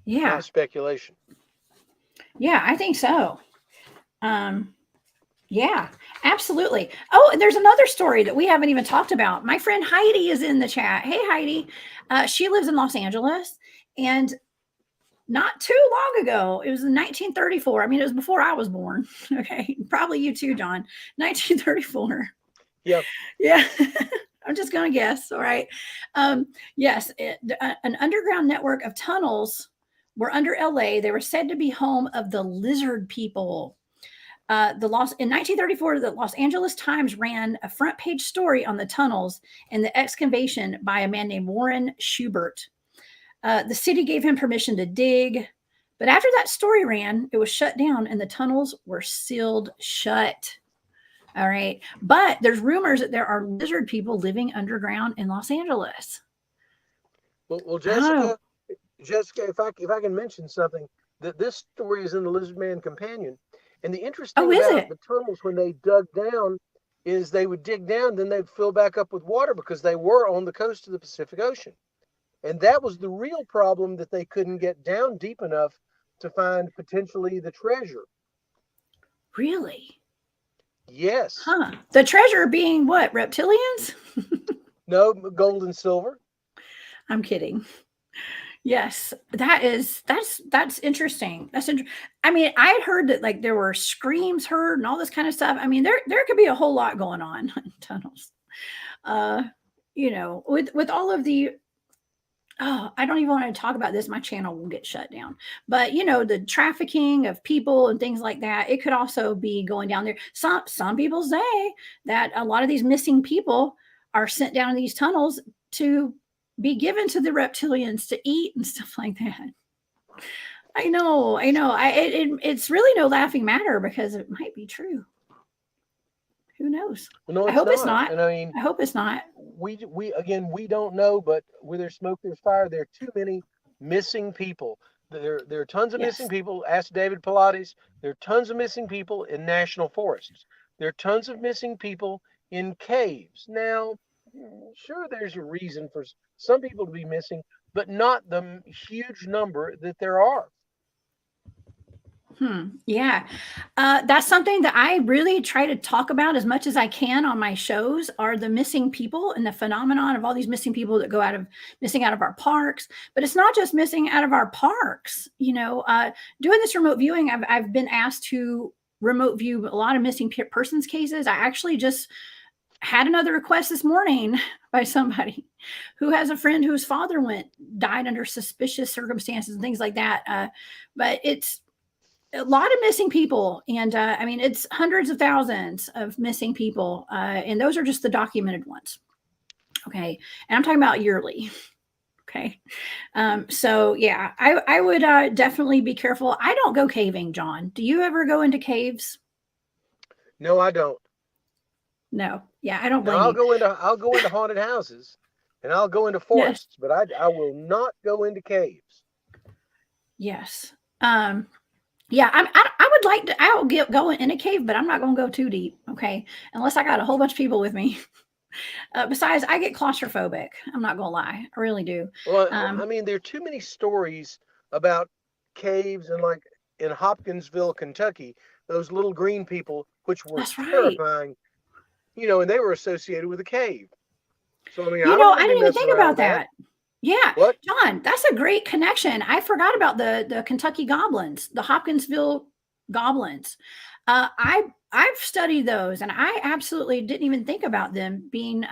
Yeah. Not speculation. Yeah, I think so. Yeah, absolutely. Oh, and there's another story that we haven't even talked about. My friend Heidi is in the chat. Hey, Heidi. She lives in Los Angeles, and not too long ago, it was in 1934. I mean, it was before I was born. Okay, probably you too, John. 1934. Yep. Yeah. I'm just going to guess. All right. Yes, an underground network of tunnels were under LA. They were said to be home of the lizard people. In 1934, the Los Angeles Times ran a front page story on the tunnels and the excavation by a man named Warren Schubert. The city gave him permission to dig, but after that story ran, it was shut down and the tunnels were sealed shut. All right. But there's rumors that there are lizard people living underground in Los Angeles. Well, Jessica, if I can mention something, that this story is in the Lizard Man Companion. And the interesting thing about the tunnels when they dug down is they would dig down, then they'd fill back up with water because they were on the coast of the Pacific Ocean. And that was the real problem, that they couldn't get down deep enough to find potentially the treasure. Really? Yes. Huh. The treasure being what? Reptilians? No, gold and silver. I'm kidding. Yes, that's interesting. I mean, I had heard that like there were screams heard and all this kind of stuff. I mean, there could be a whole lot going on in tunnels. Uh, with all of the I don't even want to talk about this. My channel will get shut down. But the trafficking of people and things like that, it could also be going down there. Some people say that a lot of these missing people are sent down in these tunnels to be given to the reptilians to eat and stuff like that. I know, I know. It's really no laughing matter because it might be true. Who knows? No, I it's hope it's not. not. And I mean, I hope it's not. we don't know, but where there's smoke, there's fire. There are too many missing people. There are tons of missing Yes. people. Ask David Pilates. There are tons of missing people in national forests. There are tons of missing people in caves. Now, sure, there's a reason for some people to be missing, but not the huge number that there are. Yeah. That's something that I really try to talk about as much as I can on my shows are the missing people and the phenomenon of all these missing people that go missing out of our parks. But it's not just missing out of our parks. Doing this remote viewing, I've been asked to remote view a lot of missing persons cases. I actually just had another request this morning by somebody who has a friend whose father died under suspicious circumstances and things like that. But it's a lot of missing people. And I mean, it's hundreds of thousands of missing people. And those are just the documented ones. Okay. And I'm talking about yearly. Okay. So yeah, I would definitely be careful. I don't go caving, John. Do you ever go into caves? No, I don't. No. Yeah, I don't Now blame you. I'll go into haunted houses, and I'll go into Yes. forests, but I will not go into caves. Yes. Yeah, I would like to. I'll go in a cave, but I'm not going to go too deep. Okay, unless I got a whole bunch of people with me. Besides, I get claustrophobic. I'm not going to lie, I really do. Well, I mean, there are too many stories about caves and like in Hopkinsville, Kentucky, those little green people, which were That's right. terrifying, and they were associated with a cave. So I mean, I don't want I to be didn't even messing think around about with that. that. Yeah, What? John, that's a great connection. I forgot about the Kentucky goblins, the Hopkinsville goblins. I've studied those, and I absolutely didn't even think about them being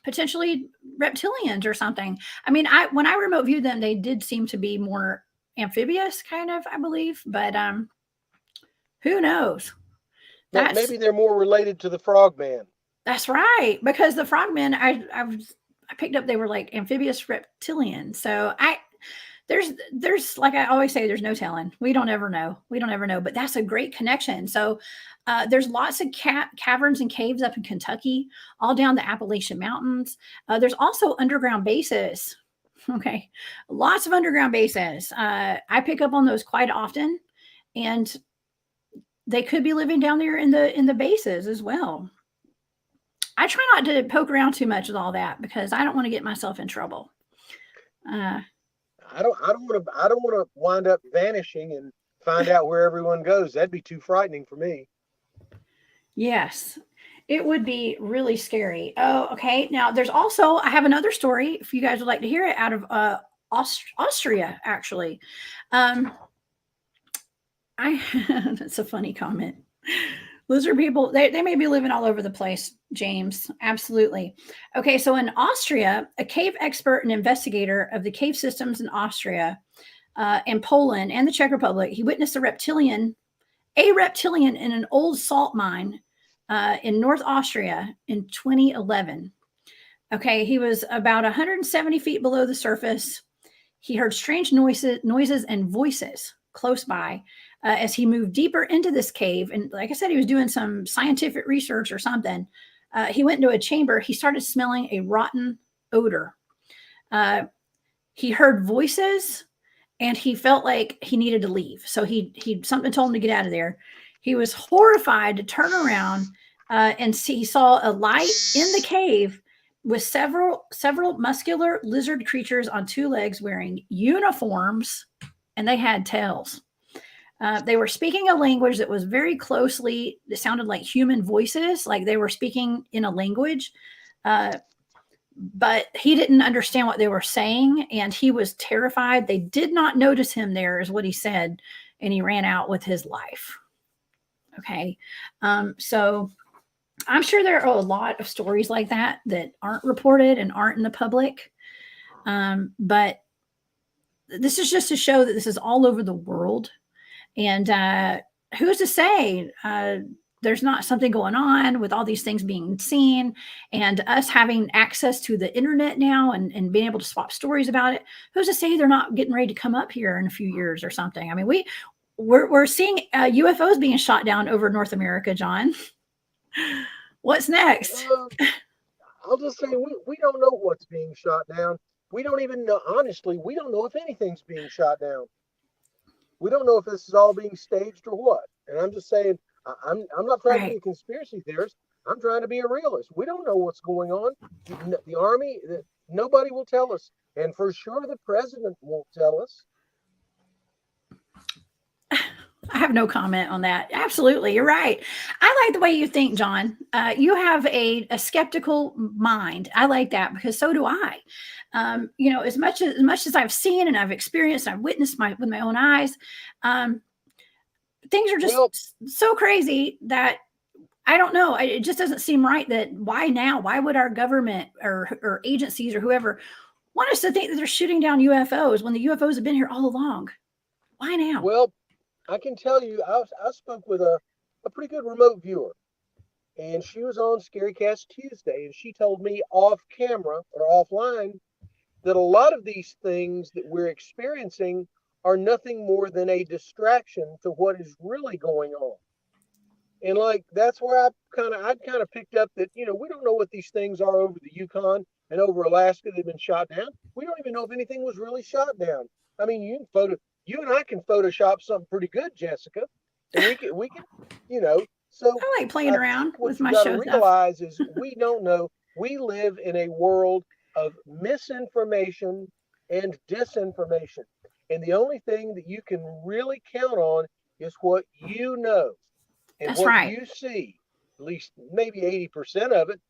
potentially reptilians or something. I mean, when I remote viewed them, they did seem to be more amphibious, kind of, I believe. But who knows? That's Maybe they're more related to the frogman. that's right, because the frogmen I picked up they were like amphibious reptilians. So there's like I always say, there's no telling. We don't ever know. We don't ever know. But that's a great connection. So there's lots of caverns and caves up in Kentucky, all down the Appalachian Mountains. There's also underground bases. Okay, lots of underground bases. I pick up on those quite often, and they could be living down there in the bases as well. I try not to poke around too much with all that because I don't want to get myself in trouble. Uh, I don't want to wind up vanishing and find out where everyone goes. That'd be too frightening for me. yes, it would be really scary. Oh, okay. Now there's also I have another story if you guys would like to hear it out of Austria actually. Um, I that's a funny comment. Lizard people, they may be living all over the place, James. Absolutely. Okay, so in Austria, a cave expert and investigator of the cave systems in Austria and Poland and the Czech Republic, he witnessed a reptilian in an old salt mine in North Austria in 2011. Okay, he was about 170 feet below the surface. He heard strange noises and voices close by as he moved deeper into this cave. And like I said, he was doing some scientific research or something. He went into a chamber. He started smelling a rotten odor. He heard voices and he felt like he needed to leave. So he something told him to get out of there. He was horrified to turn around and see. He saw a light in the cave with several muscular lizard creatures on two legs wearing uniforms, and they had tails. They were speaking a language that was very closely, it sounded like human voices, like they were speaking in a language. but he didn't understand what they were saying, and he was terrified. They did not notice him there, is what he said, and he ran out with his life. Okay. So I'm sure there are a lot of stories like that that aren't reported and aren't in the public. But this is just to show that this is all over the world. And who's to say there's not something going on with all these things being seen and us having access to the internet now and being able to swap stories about it? Who's to say they're not getting ready to come up here in a few years or something? I mean, we're seeing UFOs being shot down over North America, John. What's next? I'll just say we don't know what's being shot down. We don't even know, honestly, we don't know if anything's being shot down. We don't know if this is all being staged or what. And I'm just saying, I'm not trying to be a conspiracy theorist. I'm trying to be a realist. We don't know what's going on. The Army, nobody will tell us. And for sure, the president won't tell us. I have no comment on that. Absolutely. You're right. I like the way you think, John. You have a skeptical mind. I like that because so do I. You know, as much as I've seen and I've experienced, I've witnessed with my own eyes, things are just so crazy that I don't know. It just doesn't seem right that why now? Why would our government or agencies or whoever want us to think that they're shooting down UFOs when the UFOs have been here all along? Why now? Well, I can tell you, I spoke with a pretty good remote viewer, and she was on Scarycast Tuesday, and she told me off camera or offline that a lot of these things that we're experiencing are nothing more than a distraction to what is really going on. And like that's where I'd kind of picked up that, you know, we don't know what these things are over the Yukon and over Alaska. They've been shot down. We don't even know if anything was really shot down. I mean, you and I can Photoshop something pretty good, Jessica, and we can, you know. So I like playing around with my show. show. What you got to realize is we don't know. We live in a world of misinformation and disinformation, and the only thing that you can really count on is what you know and That's what right. you see. At least maybe 80% of it.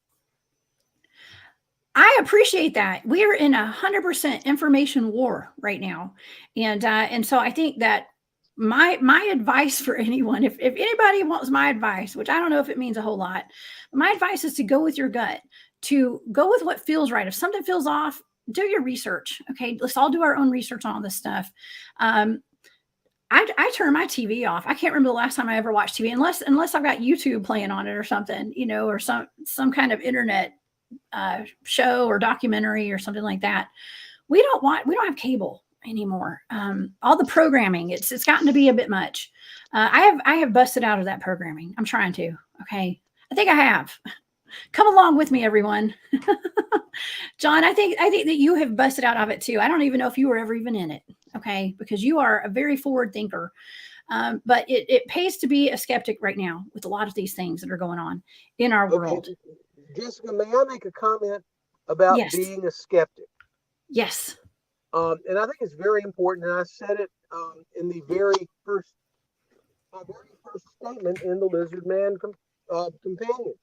I appreciate that. We are in 100% information war right now, and so I think that my advice for anyone, if anybody wants my advice, which I don't know if it means a whole lot, my advice is to go with your gut, to go with what feels right. If something feels off, do your research. Okay, let's all do our own research on all this stuff. I turn my TV off. I can't remember the last time I ever watched TV, unless I've got YouTube playing on it or something, you know, or some kind of internet show or documentary or something like that. We don't have cable anymore. All the programming, it's gotten to be a bit much. I have busted out of that programming. I'm trying to. Okay, I think I have. Come along with me, everyone. John, I think that you have busted out of it too. I don't even know if you were ever even in it. Okay, because you are a very forward thinker. But it pays to be a skeptic right now with a lot of these things that are going on in our world. Jessica, may I make a comment about being a skeptic? Yes. And I think it's very important. And I said it in the very first statement in the Lizard Man Companion.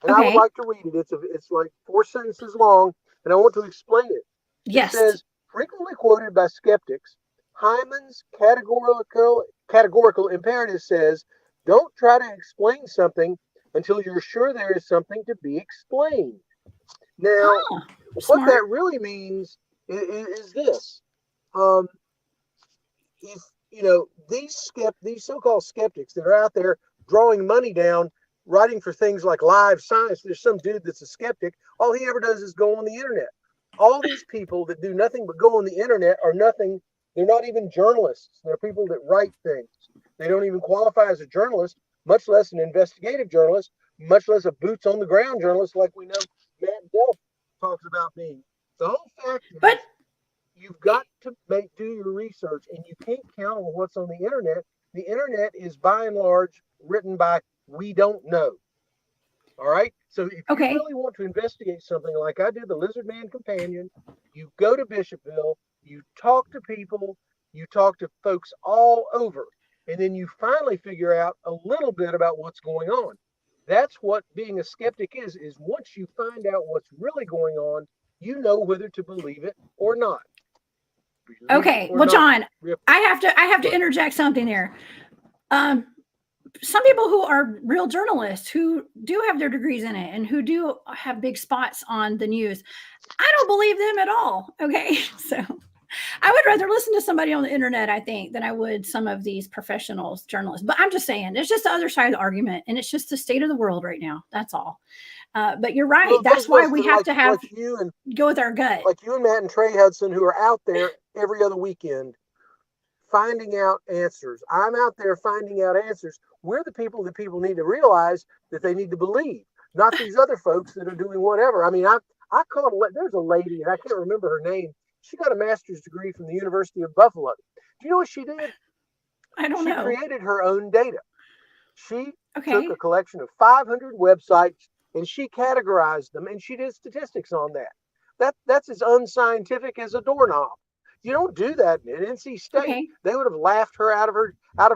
And I would like to read it. It's like 4 sentences long, and I want to explain it. It says, frequently quoted by skeptics, Hyman's categorical imperative says, don't try to explain something until you're sure there is something to be explained. Now, what that really means is this. If, you know, these so-called skeptics that are out there drawing money down, writing for things like Live Science, there's some dude that's a skeptic. All he ever does is go on the internet. All these people that do nothing but go on the internet are nothing. They're not even journalists. They're people that write things. They don't even qualify as a journalist, much less an investigative journalist, much less a boots on the ground journalist like we know Matt Delp talks about being. The whole fact is you've got to do your research, and you can't count on what's on the internet. The internet is by and large written by we don't know. All right. So if you really want to investigate something like I did, the Lizard Man Companion, you go to Bishopville, you talk to people, you talk to folks all over, and then you finally figure out a little bit about what's going on. That's what being a skeptic is once you find out what's really going on, you know whether to believe it or not. Okay. Well, John, I have to interject something there. Some people who are real journalists who do have their degrees in it and who do have big spots on the news, I don't believe them at all. Okay. So I would rather listen to somebody on the internet, I think, than I would some of these professionals, journalists. But I'm just saying, it's just the other side of the argument, and it's just the state of the world right now. That's all. But you're right. Well, that's why we have to have you and go with our gut. Like you and Matt and Trey Hudson, who are out there every other weekend finding out answers. I'm out there finding out answers. We're the people that people need to realize that they need to believe, not these other folks that are doing whatever. I mean, I called, there's a lady, and I can't remember her name. She got a master's degree from the University of Buffalo. Do you know what she did? I don't know. She created her own data. She Okay. took a collection of 500 websites and she categorized them, and she did statistics on that. That's as unscientific as a doorknob. You don't do that in NC State. Okay. They would have laughed her out of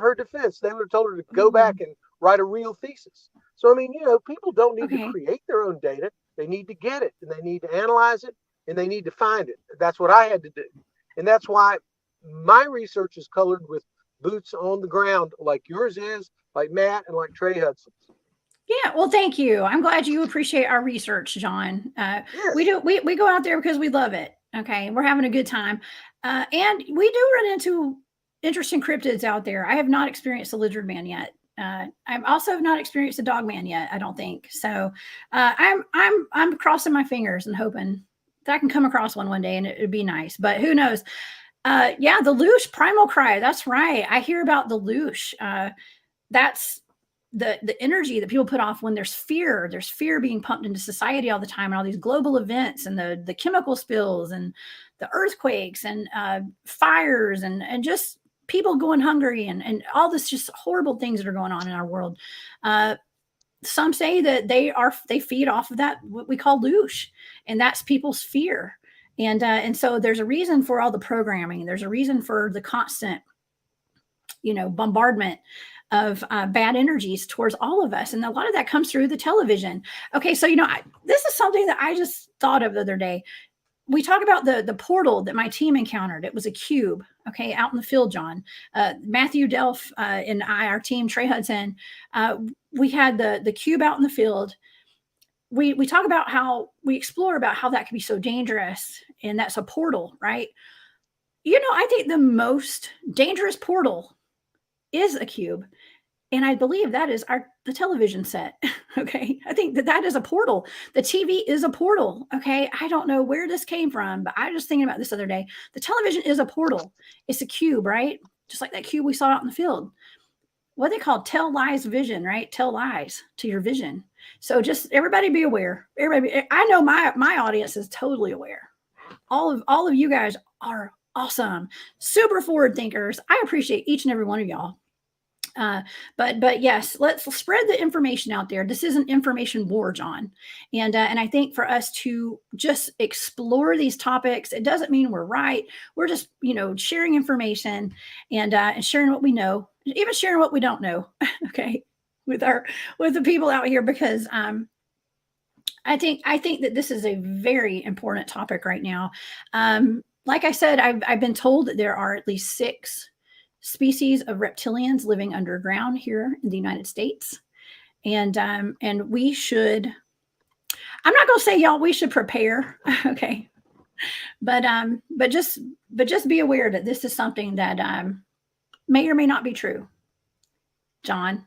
her defense. They would have told her to go back and write a real thesis. So I mean, you know, people don't need to create their own data. They need to get it, and they need to analyze it, and they need to find it. That's what I had to do. And that's why my research is colored with boots on the ground, like yours is, like Matt and like Trey Hudson's. Yeah, well, thank you. I'm glad you appreciate our research, John. Yes. We do. We go out there because we love it. Okay, we're having a good time, and we do run into interesting cryptids out there. I have not experienced a lizard man yet. I've also not experienced a dog man yet. I don't think so. I'm crossing my fingers and hoping that I can come across one day, and it'd be nice. But who knows? Yeah, the Loosh primal cry. That's right. I hear about the Loosh. That's the energy that people put off when there's fear being pumped into society all the time, and all these global events and the chemical spills and the earthquakes and fires and just people going hungry and all this just horrible things that are going on in our world. Some say that they feed off of that, what we call loosh, and that's people's fear. And so there's a reason for all the programming. There's a reason for the constant, bombardment of bad energies towards all of us. And a lot of that comes through the television. Okay, so, this is something that I just thought of the other day. We talk about the portal that my team encountered. It was a cube, okay, out in the field, John. Matthew Delph and our team, Trey Hudson, we had the cube out in the field. We talk about we explore about how that can be so dangerous, and that's a portal, right? I think the most dangerous portal is a cube. And I believe that is the television set. Okay. I think that is a portal. The TV is a portal. Okay. I don't know where this came from, but I was just thinking about this other day. The television is a portal. It's a cube, right? Just like that cube we saw out in the field. What they call tell lies vision, right? Tell lies to your vision. So just everybody be aware. I know my audience is totally aware. All of you guys are awesome, super forward thinkers. I appreciate each and every one of y'all. But yes, let's spread the information out there. This is an information war, John. And I think for us to just explore these topics, it doesn't mean we're right. We're just, sharing information and sharing what we know, even sharing what we don't know. Okay. With the people out here, because, I think that this is a very important topic right now. Like I said, I've been told that there are at least 6 species of reptilians living underground here in the United States. And we should, I'm not going to say y'all, we should prepare. Okay. But just be aware that this is something that may or may not be true. John.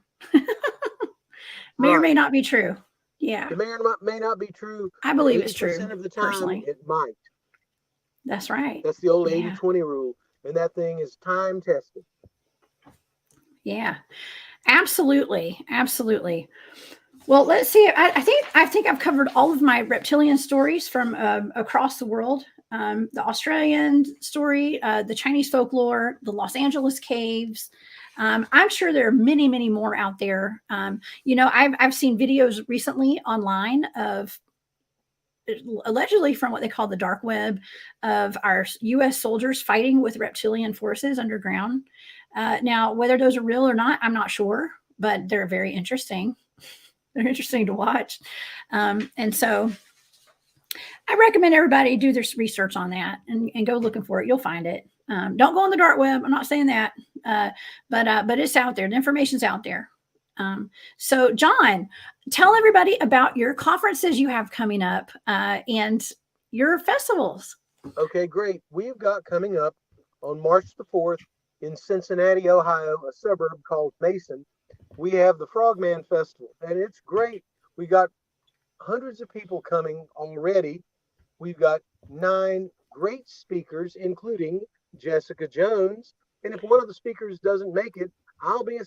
May or may not be true. Yeah. It may not be true. I believe it's true. 80% of the time, personally. It might. That's right. That's the old 80-20 rule. And that thing is time tested. Yeah, absolutely. Absolutely. Well, let's see. I think I've covered all of my reptilian stories from across the world. The Australian story, the Chinese folklore, the Los Angeles caves. I'm sure there are many, many more out there. I've seen videos recently online of allegedly from what they call the dark web of our U.S. soldiers fighting with reptilian forces underground. Now, whether those are real or not, I'm not sure, but they're very interesting. They're interesting to watch. And so I recommend everybody do their research on that and go looking for it. You'll find it. Don't go on the dark web. I'm not saying that, but it's out there. The information's out there. So, John, tell everybody about your conferences you have coming up and your festivals. Okay, great. We've got coming up on March the 4th in Cincinnati, Ohio, a suburb called Mason. We have the Frogman Festival, and it's great. We got hundreds of people coming already. We've got 9 great speakers, including Jessica Jones. And if one of the speakers doesn't make it, I'll be a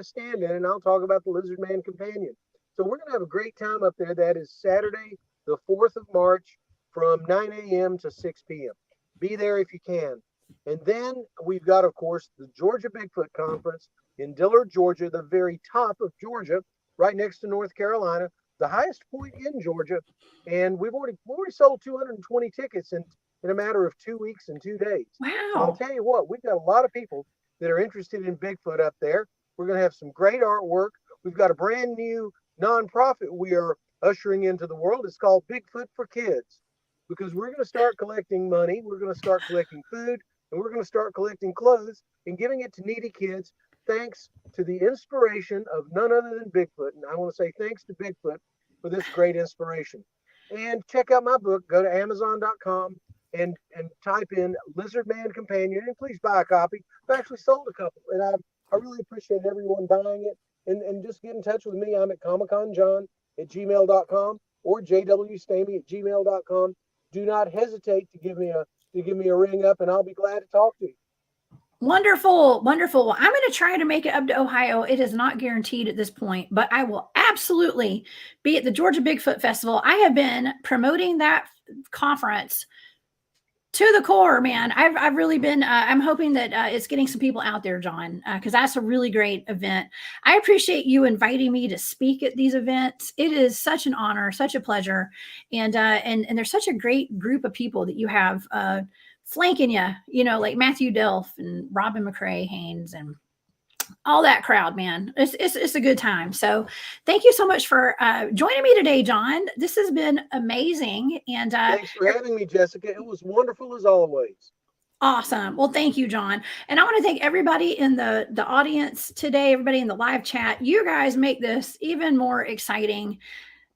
stand-in and I'll talk about the Lizard Man Companion. So we're going to have a great time up there. That is Saturday, the 4th of March from 9 a.m. to 6 p.m. Be there if you can. And then we've got, of course, the Georgia Bigfoot Conference in Dillard, Georgia, the very top of Georgia, right next to North Carolina, the highest point in Georgia. And we've already sold 220 tickets in a matter of 2 weeks and 2 days. Wow. So I'll tell you what, we've got a lot of people that are interested in Bigfoot up there. We're going to have some great artwork. We've got a brand new nonprofit we are ushering into the world. It's called Bigfoot for Kids, because we're going to start collecting money. We're going to start collecting food, and we're going to start collecting clothes and giving it to needy kids, thanks to the inspiration of none other than Bigfoot. And I want to say thanks to Bigfoot for this great inspiration. And check out my book. Go to Amazon.com and type in Lizard Man Companion, and please buy a copy. I've actually sold a couple, and I really appreciate everyone buying it. And just get in touch with me. I'm at comicconjohn@gmail.com or jwstamey@gmail.com. Do not hesitate to give me a ring up, and I'll be glad to talk to you. Wonderful, wonderful. Well, I'm going to try to make it up to Ohio. It is not guaranteed at this point, but I will absolutely be at the Georgia Bigfoot Festival. I have been promoting that conference to the core, man. I've really been, I'm hoping that it's getting some people out there, John, because that's a really great event. I appreciate you inviting me to speak at these events. It is such an honor, such a pleasure. And there's such a great group of people that you have flanking you, like Matthew Delph and Robin McCrae Haynes and all that crowd, man. It's a good time. So thank you so much for joining me today, John. This has been amazing. And thanks for having me, Jessica. It was wonderful as always. Awesome. Well, thank you, John. And I want to thank everybody in the audience today, everybody in the live chat. You guys make this even more exciting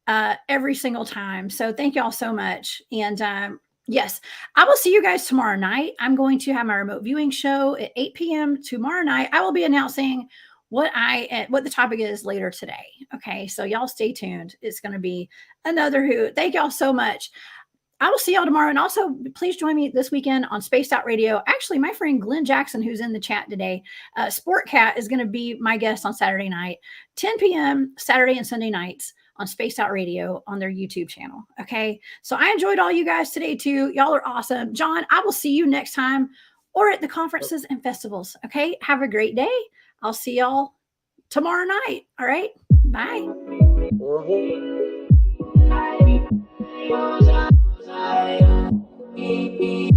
every single time. So thank you all so much. And yes, I will see you guys tomorrow night. I'm going to have my remote viewing show at 8 p.m. tomorrow night. I will be announcing what the topic is later today. Okay, so y'all stay tuned. It's going to be another hoot. Thank y'all so much. I will see y'all tomorrow. And also, please join me this weekend on Spaced Out Radio. Actually, my friend Glenn Jackson, who's in the chat today, Sport Cat, is going to be my guest on Saturday night, 10 p.m. Saturday and Sunday nights on Spaced Out Radio on their YouTube channel. Okay. So I enjoyed all you guys today too. Y'all are awesome. John, I will see you next time or at the conferences and festivals. Okay. Have a great day. I'll see y'all tomorrow night. All right. Bye. I